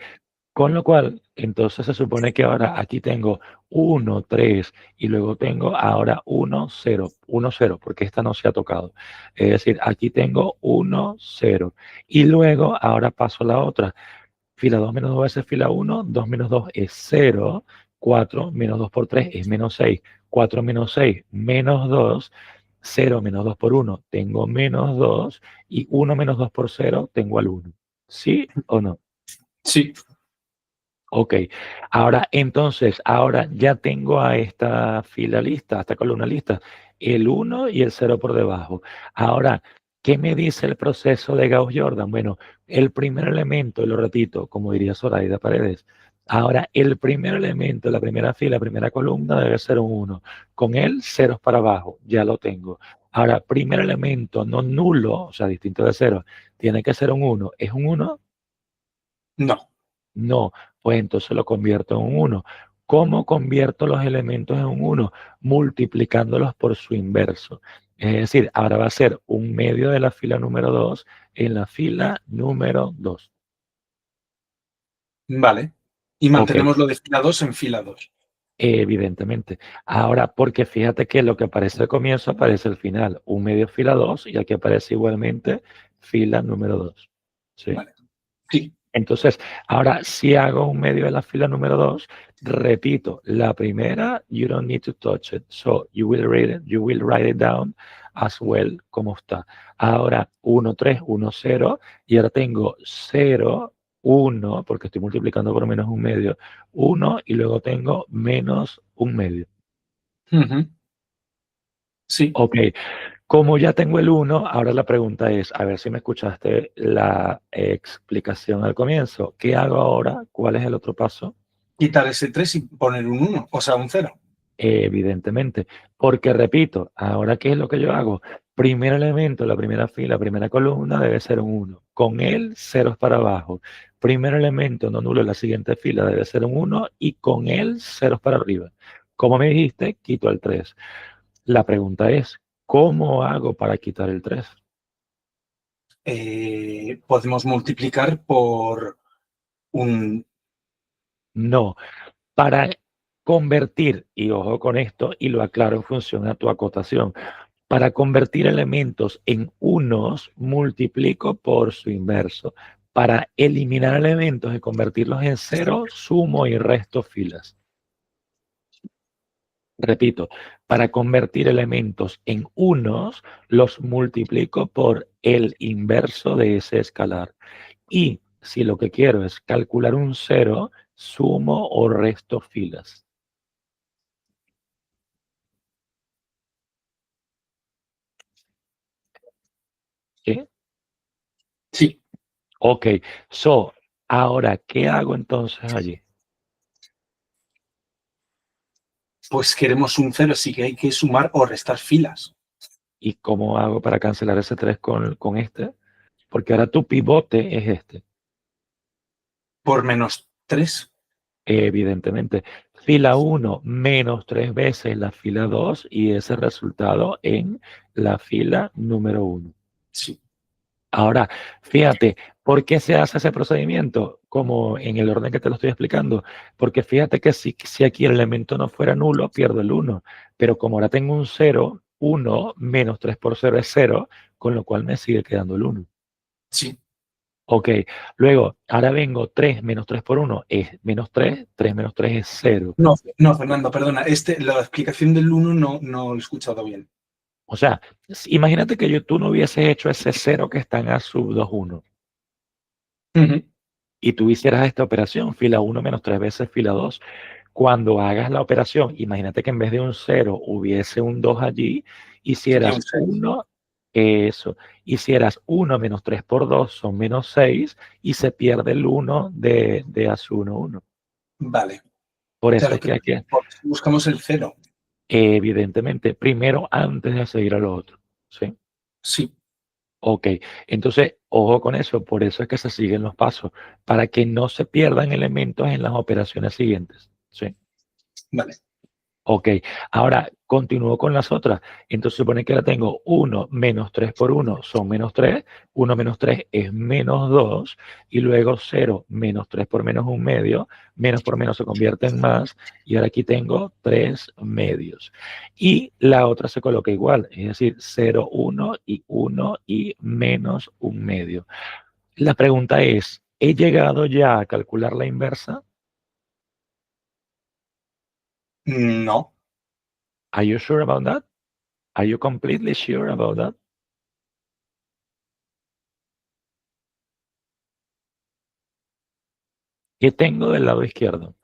con lo cual, entonces se supone que ahora aquí tengo 1, 3 y luego tengo ahora 1, 0, 1, 0, porque esta no se ha tocado. Es decir, aquí tengo 1, 0. Y luego ahora paso a la otra. Fila 2 menos 2 veces fila 1, 2 menos 2 es 0, 4 menos 2 por 3 es menos 6, 4 menos 6 menos 2, 0 menos 2 por 1 tengo menos 2 y 1 menos 2 por 0 tengo al 1. ¿Sí o no? Sí. Ok, ahora entonces, ahora ya tengo a esta fila lista, a esta columna lista, el 1 y el 0 por debajo. Ahora, ¿Qué me dice el proceso de Gauss-Jordan? Bueno, el primer elemento, y lo repito, como diría Zoraida Paredes, ahora el primer elemento, la primera fila, la primera columna debe ser un 1. Con él, ceros para abajo, ya lo tengo. Ahora, primer elemento no nulo, o sea, distinto de cero, tiene que ser un 1. ¿Es un 1? No. No, pues entonces lo convierto en un 1. ¿Cómo convierto los elementos en un 1? Multiplicándolos por su inverso. Es decir, ahora va a ser un medio de la fila número 2 en la fila número 2. Vale. Y Ok, mantenemos lo de fila 2 en fila 2. evidentemente. Ahora, porque fíjate que lo que aparece al comienzo aparece al final. Un medio fila 2 y aquí aparece igualmente fila número 2. ¿Sí? Vale. Sí. Entonces, ahora si hago un medio de la fila número 2, repito, la primera, you don't need to touch it. So you will write it down as well como está. Ahora 1, 3, 1, 0 y ahora tengo 0, 1, porque estoy multiplicando por menos un medio, 1 y luego tengo menos un medio. Ujú. Sí. Ok, como ya tengo el 1, ahora la pregunta es, a ver si me escuchaste la explicación al comienzo. ¿Qué hago ahora? ¿Cuál es el otro paso? Quitar ese 3 y poner un 1, o sea, un 0. Evidentemente, porque repito, ahora ¿qué es lo que yo hago? Primer elemento, la primera fila, primera columna debe ser un 1. Con él, ceros para abajo. Primer elemento no nulo en la siguiente fila debe ser un 1 y con él, ceros para arriba. Como me dijiste, quito el 3. La pregunta es, ¿cómo hago para quitar el 3? Podemos multiplicar por un... No, para convertir, y ojo con esto, y lo aclaro en función a tu acotación, para convertir elementos en unos, multiplico por su inverso. Para eliminar elementos y convertirlos en cero, sumo y resto filas. Repito, para convertir elementos en unos, los multiplico por el inverso de ese escalar. Y si lo que quiero es calcular un cero, sumo o resto filas. ¿Sí? Sí, Ok, so, ahora, ¿qué hago entonces allí? pues queremos un 0, sí que hay que sumar o restar filas. ¿Y cómo hago para cancelar ese 3 con este? Porque ahora tu pivote es este, Por menos 3. evidentemente. Fila 1 menos 3 veces la fila 2 y ese resultado en la fila número 1. Sí. Ahora, fíjate, ¿por qué se hace ese procedimiento? Como en el orden que te lo estoy explicando. Porque fíjate que si aquí el elemento no fuera nulo, pierdo el 1. Pero como ahora tengo un 0, 1 menos 3 por 0 es 0, con lo cual me sigue quedando el 1. Sí. Ok, luego, ahora vengo 3 menos 3 por 1 es menos 3, 3 menos 3 es 0. No, no, Fernando, perdona. La explicación del 1 no lo he escuchado bien. O sea, imagínate que tú no hubieses hecho ese 0 que está en A sub 2, 1 Ujú. y tú hicieras esta operación, fila 1 menos 3 veces fila 2. Cuando hagas la operación, imagínate que en vez de un 0 hubiese un 2 allí, Sería un hicieras 6. 1, eso, hicieras 1 menos 3 por 2 son menos 6 y se pierde el 1 de A sub 1, 1. Vale. Por eso Claro es que que hay que buscamos el 0. evidentemente, primero antes de seguir a lo otro, ¿sí? Sí. Ok, entonces, ojo con eso, por eso es que se siguen los pasos, para que no se pierdan elementos en las operaciones siguientes, ¿sí? Vale. Ok, ahora continúo con las otras. Entonces supone que ahora tengo 1 menos 3 por 1 son menos 3, 1 menos 3 es menos 2, y luego 0 menos 3 por menos un medio, menos por menos se convierte en más, y ahora aquí tengo 3 medios. Y la otra se coloca igual, es decir, 0, 1 y menos un medio. La pregunta es, ¿he llegado ya a calcular la inversa? No. Are you sure about that? Are you completely sure about that? ¿Qué tengo del lado izquierdo?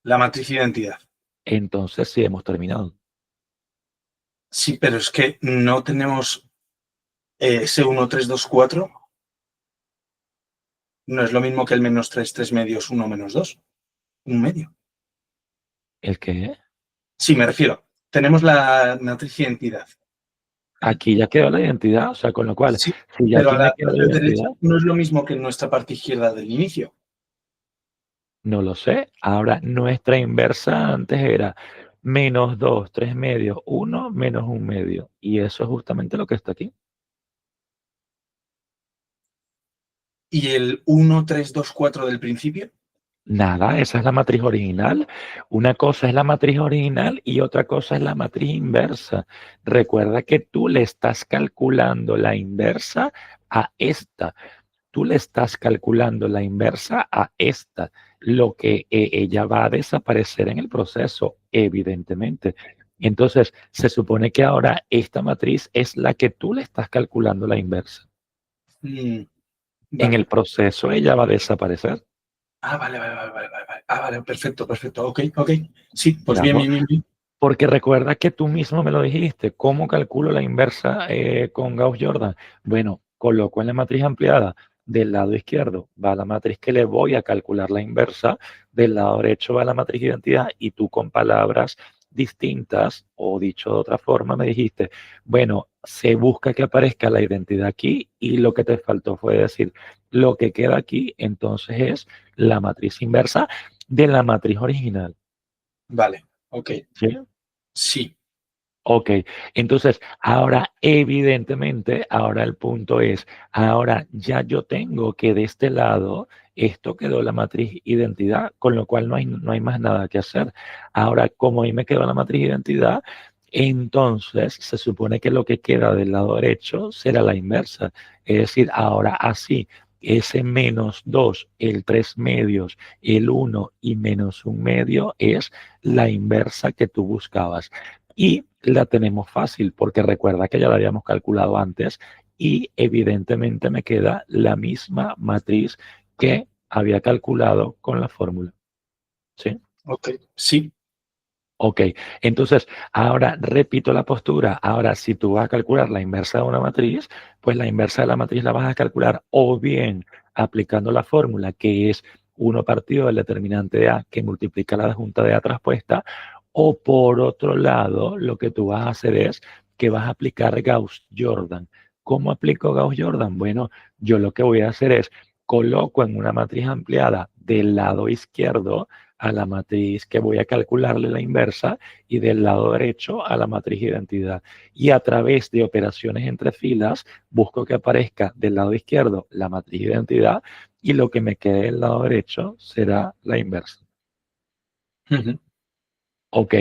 La matriz de identidad. Entonces sí hemos terminado. Sí, pero es que no tenemos S1, 3, 2, 4 no es lo mismo que el menos 3, 3 medios, 1 menos 2. Un medio. ¿El qué? Sí, me refiero. Tenemos la matriz identidad. Aquí ya quedó la identidad, o sea, con lo cual, Sí, si ya pero a aquí me la queda la parte derecha identidad, no es lo mismo que en nuestra parte izquierda del inicio. no lo sé. Ahora, nuestra inversa antes era menos 2 3 medios, 1 menos 1 medio. Y eso es justamente lo que está aquí. ¿Y el 1, 3, 2, 4 del principio? Nada, esa es la matriz original. Una cosa es la matriz original y otra cosa es la matriz inversa. Recuerda que tú le estás calculando la inversa a esta. Tú le estás calculando la inversa a esta, lo que ella va a desaparecer en el proceso, evidentemente. Entonces, se supone que ahora esta matriz es la que tú le estás calculando la inversa. En el Vale. proceso ella va a desaparecer. Vale. Vale, perfecto. Ok. Sí, pues Ya, bien. porque recuerda que tú mismo me lo dijiste, ¿cómo calculo la inversa con Gauss-Jordan? Bueno, coloco en la matriz ampliada, del lado izquierdo va la matriz que le voy a calcular la inversa, del lado derecho va la matriz de identidad y tú con palabras distintas o dicho de otra forma me dijiste, bueno, se busca que aparezca la identidad aquí y lo que te faltó fue decir, lo que queda aquí entonces es la matriz inversa de la matriz original. Vale, ok. ¿Sí? Sí. Ok, entonces ahora evidentemente, ahora el punto es, ahora ya yo tengo que de este lado, esto quedó la matriz identidad, con lo cual no hay más nada que hacer. Ahora, como ahí me quedó la matriz identidad, entonces se supone que lo que queda del lado derecho será la inversa. Es decir, ahora así, ese menos 2, el 3 medios, el 1 y menos 1 medio es la inversa que tú buscabas. Y la tenemos fácil porque recuerda que ya la habíamos calculado antes y evidentemente me queda la misma matriz que había calculado con la fórmula. ¿Sí? Ok, sí. Ok, entonces ahora repito la postura. Ahora, si tú vas a calcular la inversa de una matriz, pues la inversa de la matriz la vas a calcular o bien aplicando la fórmula que es 1 partido del determinante de A que multiplica la adjunta de A traspuesta, o por otro lado, lo que tú vas a hacer es que vas a aplicar Gauss-Jordan. ¿Cómo aplico Gauss-Jordan? Bueno, yo lo que voy a hacer es coloco en una matriz ampliada del lado izquierdo a la matriz que voy a calcularle la inversa y del lado derecho a la matriz identidad. Y a través de operaciones entre filas, busco que aparezca del lado izquierdo la matriz identidad y lo que me quede del lado derecho será la inversa. Ujú. Ok,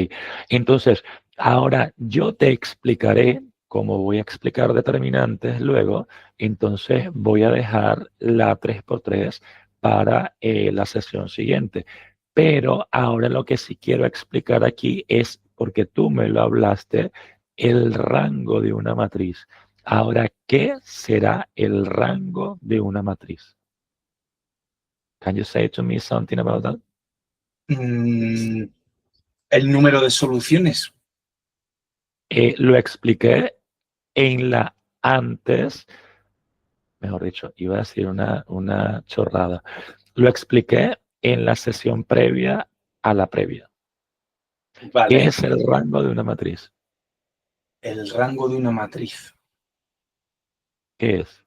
entonces ahora yo te explicaré, como voy a explicar determinantes luego, entonces voy a dejar la 3x3 para la sesión siguiente. Pero ahora lo que sí quiero explicar aquí es, porque tú me lo hablaste, el rango de una matriz. Ahora, ¿qué será el rango de una matriz? Can you say to me something about that? Mm, el número de soluciones. Lo expliqué en la antes, mejor dicho, iba a decir una chorrada. Lo expliqué en la sesión previa a la previa. ¿Qué Vale. es el rango de una matriz? El rango de una matriz. ¿Qué es?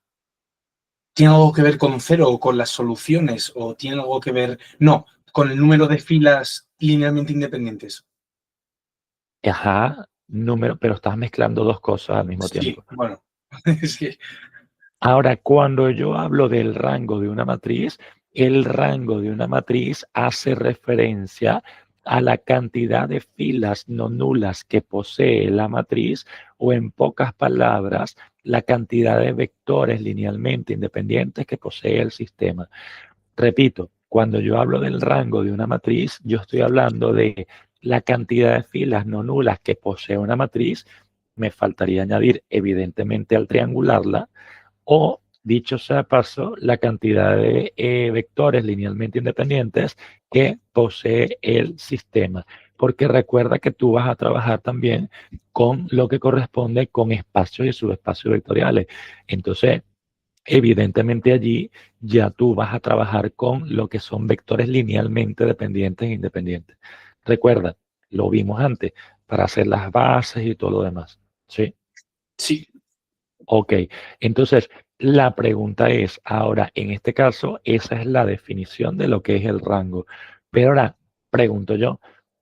¿Tiene algo que ver con cero o con las soluciones? ¿O tiene algo que ver? No, con el número de filas linealmente independientes. Ajá, número, pero estás mezclando dos cosas al mismo Sí, tiempo. bueno. Es que, Ahora, cuando yo hablo del rango de una matriz, el rango de una matriz hace referencia a la cantidad de filas no nulas que posee la matriz o, en pocas palabras, la cantidad de vectores linealmente independientes que posee el sistema. Repito, cuando yo hablo del rango de una matriz, yo estoy hablando de la cantidad de filas no nulas que posee una matriz. Me faltaría añadir, evidentemente, al triangularla, o, dicho sea de paso, la cantidad de vectores linealmente independientes que posee el sistema. porque recuerda que tú vas a trabajar también con lo que corresponde con espacios y subespacios vectoriales. Entonces, evidentemente allí ya tú vas a trabajar con lo que son vectores linealmente dependientes e independientes. Recuerda, lo vimos antes, para hacer las bases y todo lo demás. ¿Sí? Sí. Ok, entonces la pregunta es, ahora en este caso, esa es la definición de lo que es el rango. Pero ahora pregunto yo,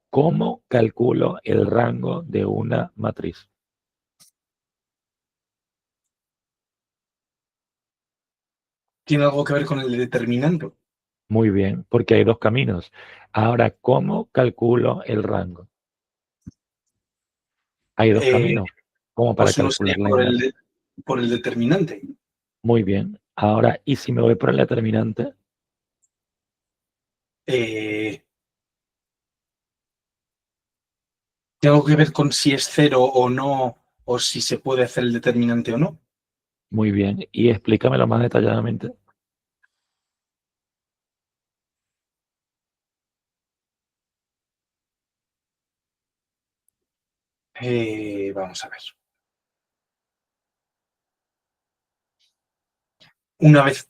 ¿cómo calculo el rango de una matriz? ¿Tiene algo que ver con el determinante? Muy bien, porque hay dos caminos. Ahora, ¿cómo calculo el rango? Hay dos Eh, caminos, como para pues uno sería calcular la inversa. por el determinante. Muy bien. Ahora, ¿y si me voy por el determinante? Eh, ¿Tiene algo que ver con si es cero o no, o si se puede hacer el determinante o no? Muy bien. Y explícamelo más detalladamente. Vamos a ver. Una vez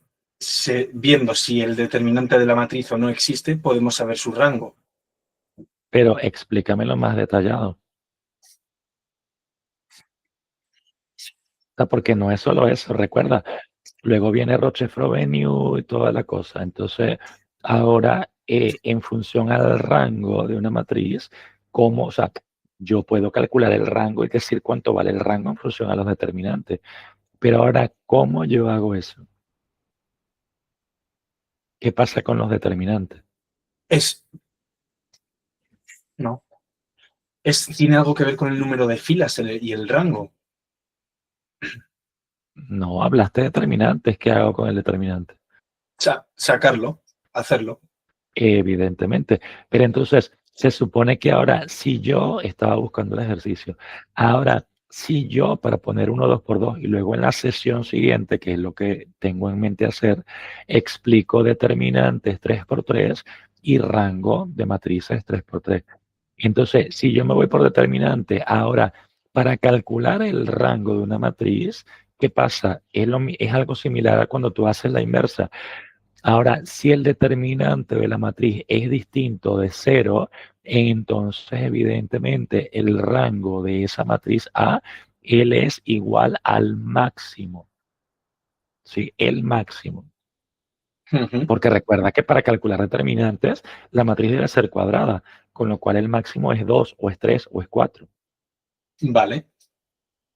viendo si el determinante de la matriz o no existe, podemos saber su rango. Pero explícamelo más detallado. Sea, porque no es solo eso, recuerda, luego viene Roche-Frobenius y toda la cosa. Entonces, ahora, en función al rango de una matriz, ¿cómo? O sea, yo puedo calcular el rango y decir cuánto vale el rango en función a los determinantes. Pero ahora, ¿cómo yo hago eso? ¿Qué pasa con los determinantes? Es, no, tiene algo que ver con el número de filas y el rango. No, hablaste de determinantes. ¿Qué hago con el determinante? Sacarlo, hacerlo. Evidentemente. Pero entonces, se supone que ahora, si yo estaba buscando el ejercicio, ahora, si yo, para poner 1, 2 por 2 y luego en la sesión siguiente, que es lo que tengo en mente hacer, explico determinantes 3 por 3 y rango de matrices 3 por 3. Entonces, si yo me voy por determinante, ahora, para calcular el rango de una matriz, ¿qué pasa? Es algo similar a cuando tú haces la inversa. Ahora, si el determinante de la matriz es distinto de cero, entonces evidentemente el rango de esa matriz A, él es igual al máximo. ¿Sí? El máximo. Ujú. Porque recuerda que para calcular determinantes, la matriz debe ser cuadrada, con lo cual el máximo es 2 o es 3 o es 4. Vale.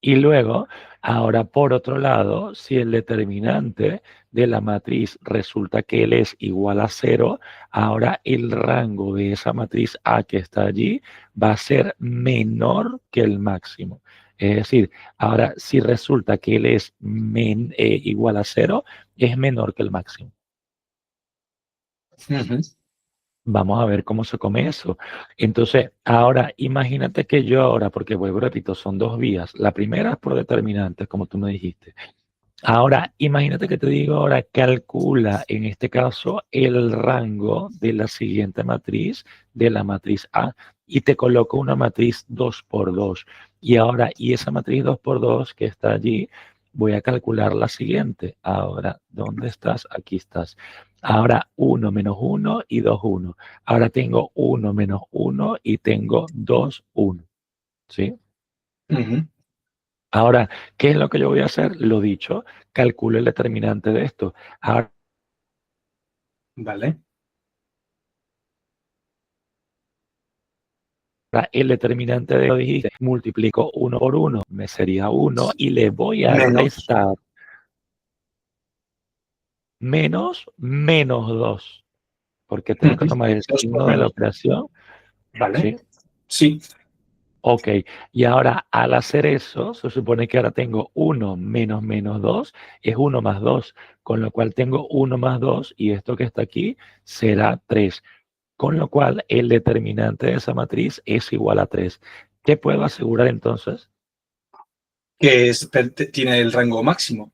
Y luego, ahora por otro lado, si el determinante de la matriz resulta que él es igual a cero, ahora el rango de esa matriz A que está allí va a ser menor que el máximo. Es decir, ahora si resulta que él es igual a cero, es menor que el máximo. Ujú. Vamos a ver cómo se come eso. Entonces, ahora imagínate que yo ahora, porque vuelvo y repito, son dos vías. La primera es por determinantes, como tú me dijiste. Ahora, imagínate que te digo ahora, calcula en este caso el rango de la siguiente matriz, de la matriz A, y te coloco una matriz 2 por 2. Y ahora, y esa matriz 2 por 2 que está allí, voy a calcular la siguiente. Ahora, ¿dónde estás? Aquí estás. Ahora 1 menos 1 y 2, 1. Ahora tengo 1 menos 1 y tengo 2, 1. ¿Sí? Ujú. Ahora, ¿qué es lo que yo voy a hacer? Lo dicho, calculo el determinante de esto. Ahora, Vale. el determinante de lo dijiste, multiplico 1 por 1, me sería 1 y le voy a Menos. restar menos 2, porque tengo que Ujú. tomar el 2 por signo de la menos. operación, Vale. ¿sí? Sí. Ok, y ahora al hacer eso, se supone que ahora tengo 1 menos menos 2 es 1 más 2, con lo cual tengo 1 más 2 y esto que está aquí será 3. Con lo cual, el determinante de esa matriz es igual a 3. ¿Qué puedo asegurar entonces? Que tiene el rango máximo.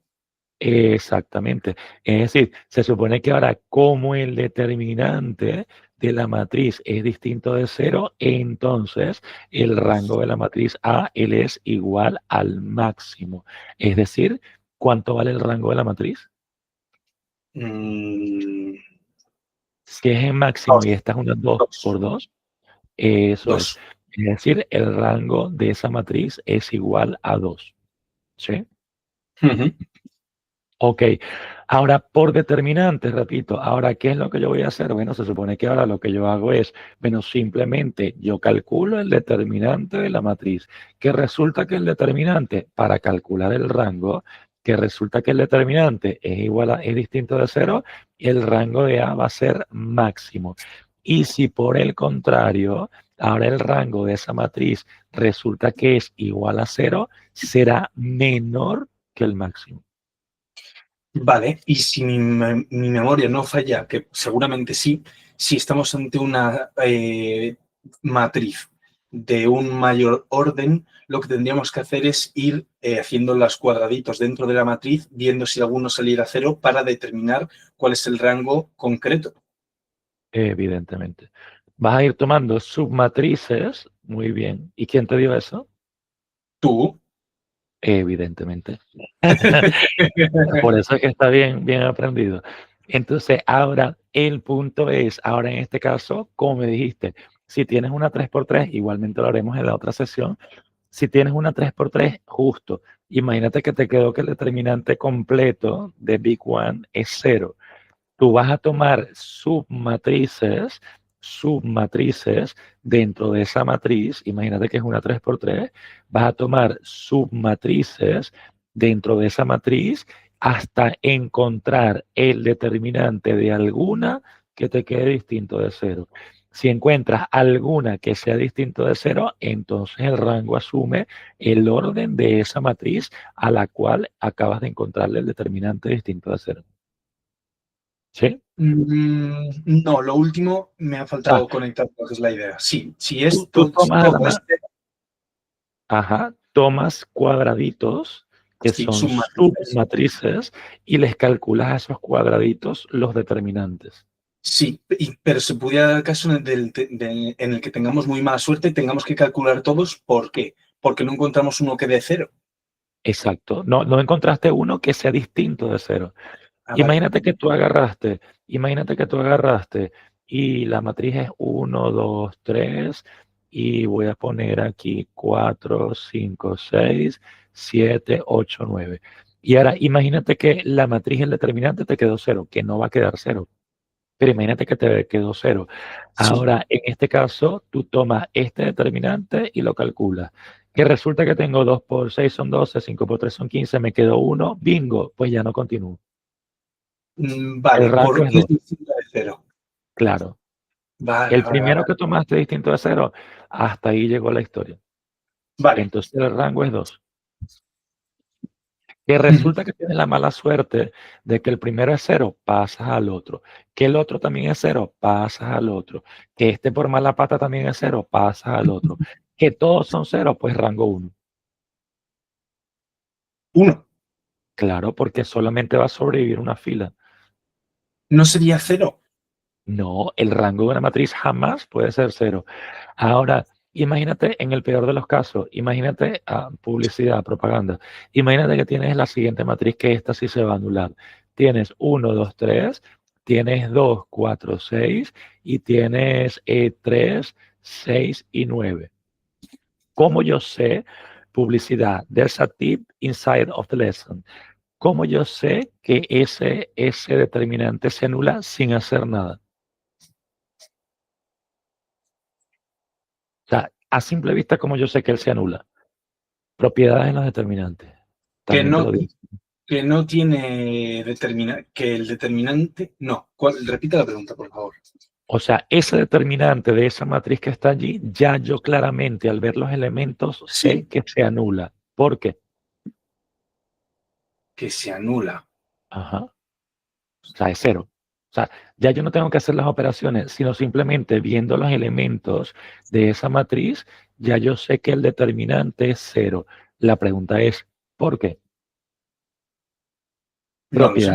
Exactamente. Es decir, se supone que ahora como el determinante de la matriz es distinto de cero, entonces el rango de la matriz A, él es igual al máximo. Es decir, ¿cuánto vale el rango de la matriz? Mm, Si es el máximo y dos, esta es una 2 dos, por 2, eso es. dos. Es decir, el rango de esa matriz es igual a 2. ¿Sí? Ujú. Ok, ahora por determinantes, repito, ahora, ¿qué es lo que yo voy a hacer? Bueno, se supone que ahora lo que yo hago es, bueno, simplemente yo calculo el determinante de la matriz, que resulta que el determinante, para calcular el rango, que resulta que el determinante es igual a, es distinto de cero, el rango de A va a ser máximo. Y si por el contrario, ahora el rango de esa matriz resulta que es igual a cero, será menor que el máximo. Vale, y si mi memoria no falla, que seguramente sí, si estamos ante una matriz de un mayor orden, lo que tendríamos que hacer es ir haciendo los cuadraditos dentro de la matriz, viendo si alguno saliera a cero para determinar cuál es el rango concreto. Evidentemente. Vas a ir tomando submatrices, muy bien. ¿Y quién te dio eso? Tú. Evidentemente. Por eso es que está bien, bien aprendido. Entonces, ahora el punto es, ahora en este caso, como me dijiste, si tienes una 3x3, igualmente lo haremos en la otra sesión, si tienes una 3x3, justo, imagínate que te quedó que el determinante completo de Big One es cero. Tú vas a tomar submatrices dentro de esa matriz, imagínate que es una 3x3, vas a tomar submatrices dentro de esa matriz hasta encontrar el determinante de alguna que te quede distinto de cero. Si encuentras alguna que sea distinto de cero, entonces el rango asume el orden de esa matriz a la cual acabas de encontrarle el determinante distinto de cero. ¿Sí? No, lo último me ha O sea, faltado conectar lo que es la idea. Sí, si es tú tomas, todo este, ajá, tomas cuadraditos que sí, son submatrices. submatrices y les calculas a esos cuadraditos los determinantes. Sí, pero se pudiera dar el caso en el que tengamos muy mala suerte y tengamos que calcular todos. ¿Por qué? Porque no encontramos uno que dé cero. Exacto. No, no encontraste uno que sea distinto de cero. Ah, vale. Imagínate que tú agarraste, imagínate que tú agarraste y la matriz es 1, 2, 3 y voy a poner aquí 4, 5, 6, 7, 8, 9. Y ahora imagínate que la matriz, el determinante te quedó cero, que no va a quedar cero. Pero imagínate que te quedó cero. Sí. Ahora, en este caso, tú tomas este determinante y lo calculas. Que resulta que tengo 2 por 6 son 12, 5 por 3 son 15, me quedó uno, bingo, pues ya no continúo. El Vale, rango ¿por es qué es 2, distinto de cero? claro. Vale, El vale, vale. primero que tomaste distinto de cero, hasta ahí llegó la historia. Vale. Entonces el rango es 2. Que Ujú. resulta que tienes la mala suerte de que el primero es cero, pasas al otro. Que el otro también es cero, pasas al otro. Que este por mala pata también es cero, pasas al otro. Que todos son cero, pues rango 1. Uno. Claro, porque solamente va a sobrevivir una fila. ¿No sería cero? No, el rango de una matriz jamás puede ser cero. Ahora, imagínate en el peor de los casos, imagínate publicidad, propaganda. Imagínate que tienes la siguiente matriz que esta sí se va a anular. Tienes 1, 2, 3, tienes 2, 4, 6 y tienes 3, 6 y 9. ¿Cómo yo sé publicidad? There's a tip inside of the lesson. ¿Cómo yo sé que ese determinante se anula sin hacer nada? O sea, a simple vista, ¿cómo yo sé que él se anula? Propiedades en los determinantes. Que También te no, lo digo. que no tiene que el determinante. No. Repita la pregunta, por favor. O sea, ese determinante de esa matriz que está allí, ya yo claramente al ver los elementos sé Sí, que se anula. ¿Por qué? que se anula. Ajá. O sea, es cero. O sea, ya yo no tengo que hacer las operaciones, sino simplemente viendo los elementos de esa matriz, ya yo sé que el determinante es cero. La pregunta es, ¿por qué? No lo sé.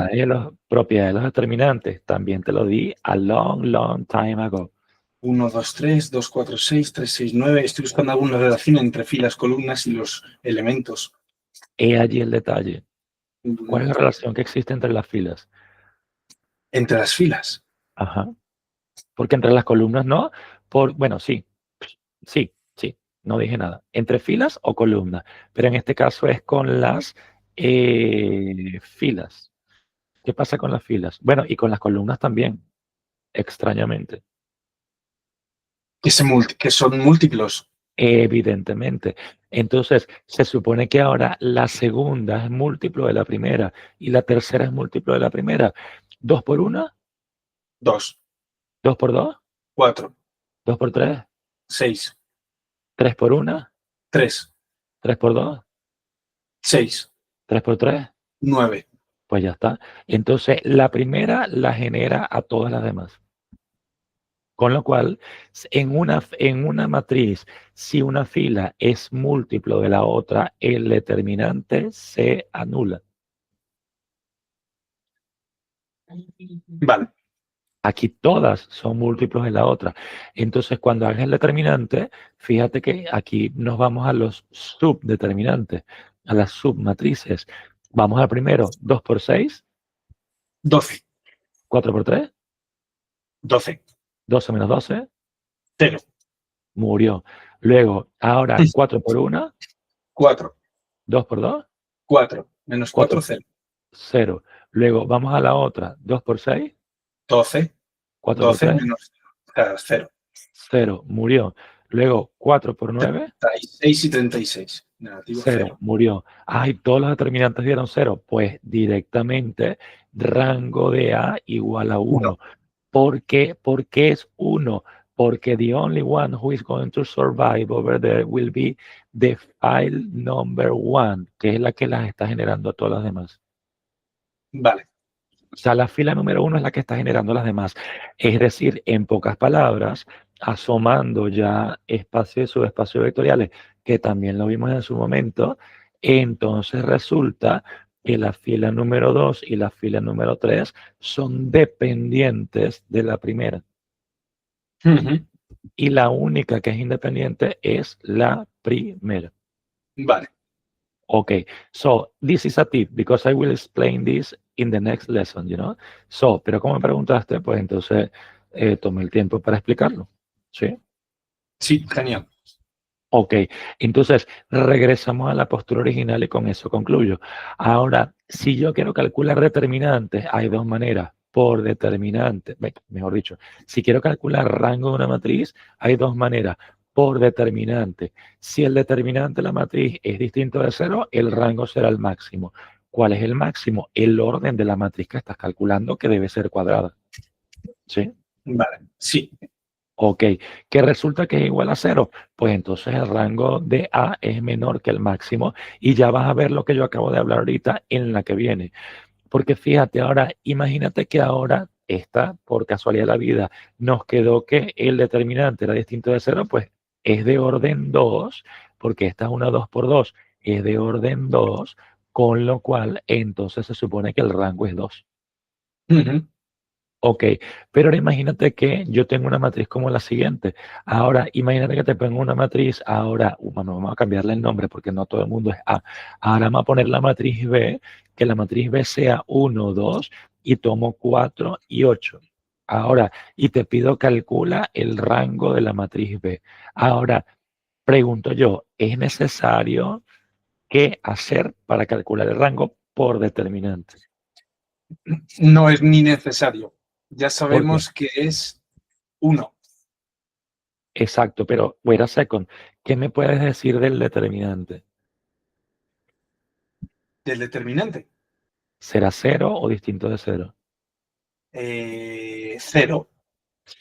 Propiedades de los determinantes. También te lo di a long, long time ago. 1, 2, 3, 2, 4, 6, 3, 6, 9. Estoy buscando alguna relación entre filas, columnas y los elementos. He allí el detalle. ¿Cuál es la relación que existe entre las filas? Entre las filas. Ajá. Porque entre las columnas no. Bueno, sí. Sí, sí. No dije nada. Entre filas o columnas. Pero en este caso es con las filas. ¿Qué pasa con las filas? Bueno, y con las columnas también, extrañamente. Que son múltiplos. Evidentemente. Entonces, se supone que ahora la segunda es múltiplo de la primera y la tercera es múltiplo de la primera. ¿2 por 1? 2, ¿2 por 2? 4, 2 por 3, 6, 3 por 1, 3, 3 por 2, 6, 3 por 3. 9. Pues ya está. Entonces, la primera la genera a todas las demás. Con lo cual, en una matriz, si una fila es múltiplo de la otra, el determinante se anula. Vale. Aquí todas son múltiplos de la otra. Entonces, cuando hagas el determinante, fíjate que aquí nos vamos a los subdeterminantes, a las submatrices. Vamos al primero, 2 por 6, 12, 4 por 3, 12, 12 menos 12, 0, murió. Luego, ahora 4 por 1, 4, 2 por 2, 4, menos 4, 4, 0, 0. Luego, vamos a la otra, 2 por 6, 12, 4 por 12 3, menos 0, 0, murió. Luego, 4 por 9, 36 y 36, negativo 0, 0. murió. Ay, todos los determinantes dieron 0. Pues directamente rango de A igual a 1. 1. ¿Por qué? Porque es 1. Porque the only one who is going to survive over there will be the file number 1, que es la que las está generando a todas las demás. Vale. O sea, la fila número 1 es la que está generando las demás. Es decir, en pocas palabras, asomando ya espacio y subespacio vectoriales, que también lo vimos en su momento, entonces resulta que la fila número 2 y la fila número 3 son dependientes de la primera. Y la única que es independiente es la primera. Vale. Okay, so this is a tip because I will explain this in the next lesson, you know. So, pero como me preguntaste, pues entonces tomé el tiempo para explicarlo. ¿Sí? Sí, genial. Ok, entonces regresamos a la postura original y con eso concluyo. Ahora, si yo quiero calcular determinantes, hay dos maneras. Por determinante, mejor dicho, si quiero calcular rango de una matriz, hay dos maneras. Por determinante. Si el determinante de la matriz es distinto de 0, el rango será el máximo. ¿Cuál es el máximo? El orden de la matriz que estás calculando, que debe ser cuadrada. ¿Sí? Vale, sí. Ok, que resulta que es igual a 0, pues entonces el rango de A es menor que el máximo y ya vas a ver lo que yo acabo de hablar ahorita en la que viene. Porque fíjate, ahora, imagínate que ahora esta, por casualidad de la vida, nos quedó que el determinante era distinto de 0, pues es de orden 2, porque esta es una 2 por 2, es de orden 2, con lo cual entonces se supone que el rango es 2. Ok, pero ahora imagínate que yo tengo una matriz como la siguiente. Ahora, imagínate que te pongo una matriz, ahora, bueno, vamos a cambiarle el nombre porque no todo el mundo es A. Ahora vamos a poner la matriz B, que la matriz B sea 1, 2 y tomo 4 y 8. Ahora, y te pido calcula el rango de la matriz B. Ahora, pregunto yo, ¿es necesario qué hacer para calcular el rango por determinante? No es ni necesario. Ya ¿Por qué? sabemos que es 1 Exacto, pero wait a second, ¿qué me puedes decir del determinante? del determinante. ¿Será 0 o distinto de 0? 0,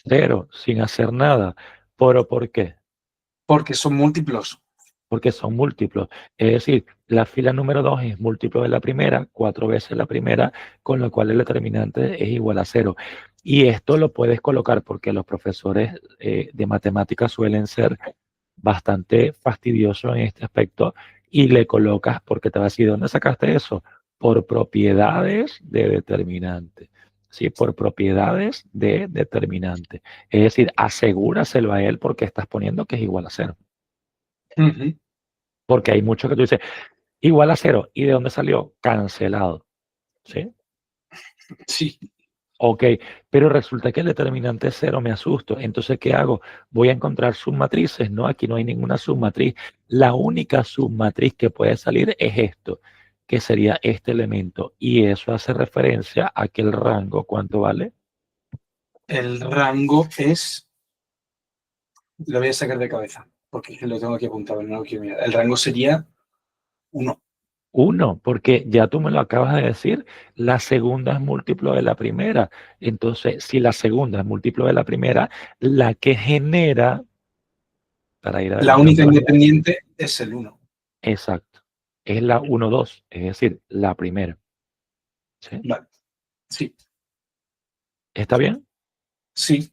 0, sin hacer nada. ¿Pero por qué? porque son múltiplos. Porque son múltiplos. Es decir, la fila número 2 es múltiplo de la primera, 4 veces la primera, con lo cual el determinante es igual a 0. Y esto lo puedes colocar porque los profesores de matemáticas suelen ser bastante fastidiosos en este aspecto y le colocas porque te va a decir, ¿dónde sacaste eso? por propiedades de determinante. ¿Sí? Por propiedades de determinante. Es decir, asegúraselo a él porque estás poniendo que es igual a 0. Porque hay mucho que tú dices, igual a 0. ¿Y de dónde salió? Cancelado. ¿Sí? Sí. Ok, pero resulta que el determinante es 0, me asusto. Entonces, ¿qué hago? Voy a encontrar submatrices. No, aquí no hay ninguna submatriz. La única submatriz que puede salir es esto, que sería este elemento. Y eso hace referencia a que el rango, ¿cuánto vale? El rango es... Lo voy a sacar de cabeza, porque lo tengo aquí apuntado, no lo quiero mirar. El rango sería 1. 1, porque ya tú me lo acabas de decir, la segunda es múltiplo de la primera. Entonces, si la segunda es múltiplo de la primera, la que genera, para ir La única adelantando las ideas, independiente es el 1. exacto, es la 1, 2, es decir, la primera. ¿Sí? Vale. Sí. ¿Está bien? Sí.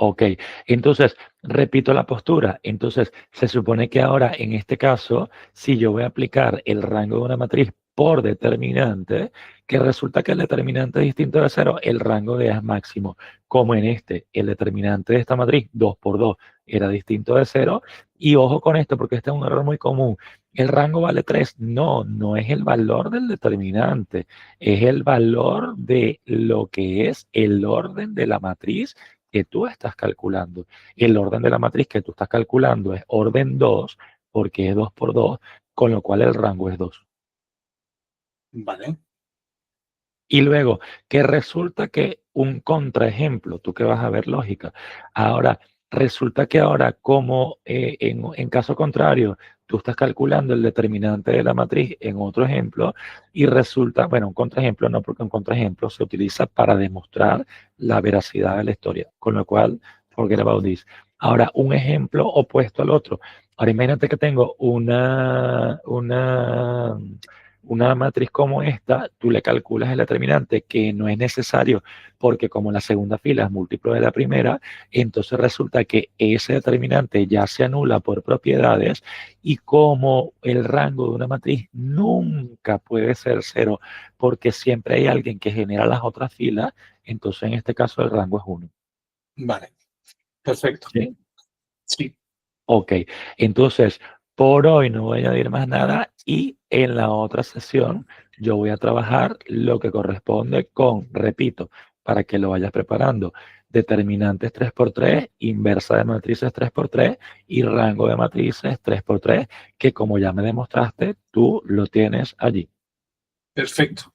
Ok, entonces repito la postura. Entonces se supone que ahora en este caso, si yo voy a aplicar el rango de una matriz por determinante, que resulta que el determinante es distinto de 0, el rango de A es máximo. Como en este, el determinante de esta matriz, 2 por 2, era distinto de 0. Y ojo con esto, porque este es un error muy común. El rango vale 3. No, no es el valor del determinante, es el valor de lo que es el orden de la matriz que tú estás calculando. El orden de la matriz que tú estás calculando es orden 2, porque es 2 por 2, con lo cual el rango es 2. Vale. Y luego, que resulta que un contraejemplo, tú que vas a ver lógica, ahora, resulta que ahora como en caso contrario, tú estás calculando el determinante de la matriz en otro ejemplo y resulta, bueno, un contraejemplo no, porque un contraejemplo se utiliza para demostrar la veracidad de la historia, con lo cual, forget about this. Ahora, un ejemplo opuesto al otro. Ahora, imagínate que tengo una matriz como esta, tú le calculas el determinante que no es necesario porque como la segunda fila es múltiplo de la primera, entonces resulta que ese determinante ya se anula por propiedades y como el rango de una matriz nunca puede ser 0 porque siempre hay alguien que genera las otras filas, entonces en este caso el rango es 1. Vale. Perfecto. ¿Sí? Sí. Ok, entonces por hoy no voy a añadir más nada y en la otra sesión yo voy a trabajar lo que corresponde con, repito, para que lo vayas preparando, determinantes 3×3, inversa de matrices 3×3 y rango de matrices 3×3, que como ya me demostraste, tú lo tienes allí. Perfecto.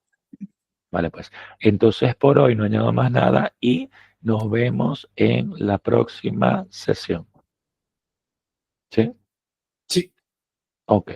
Vale, pues entonces por hoy no añado más nada y nos vemos en la próxima sesión. ¿Sí? Sí. Ok.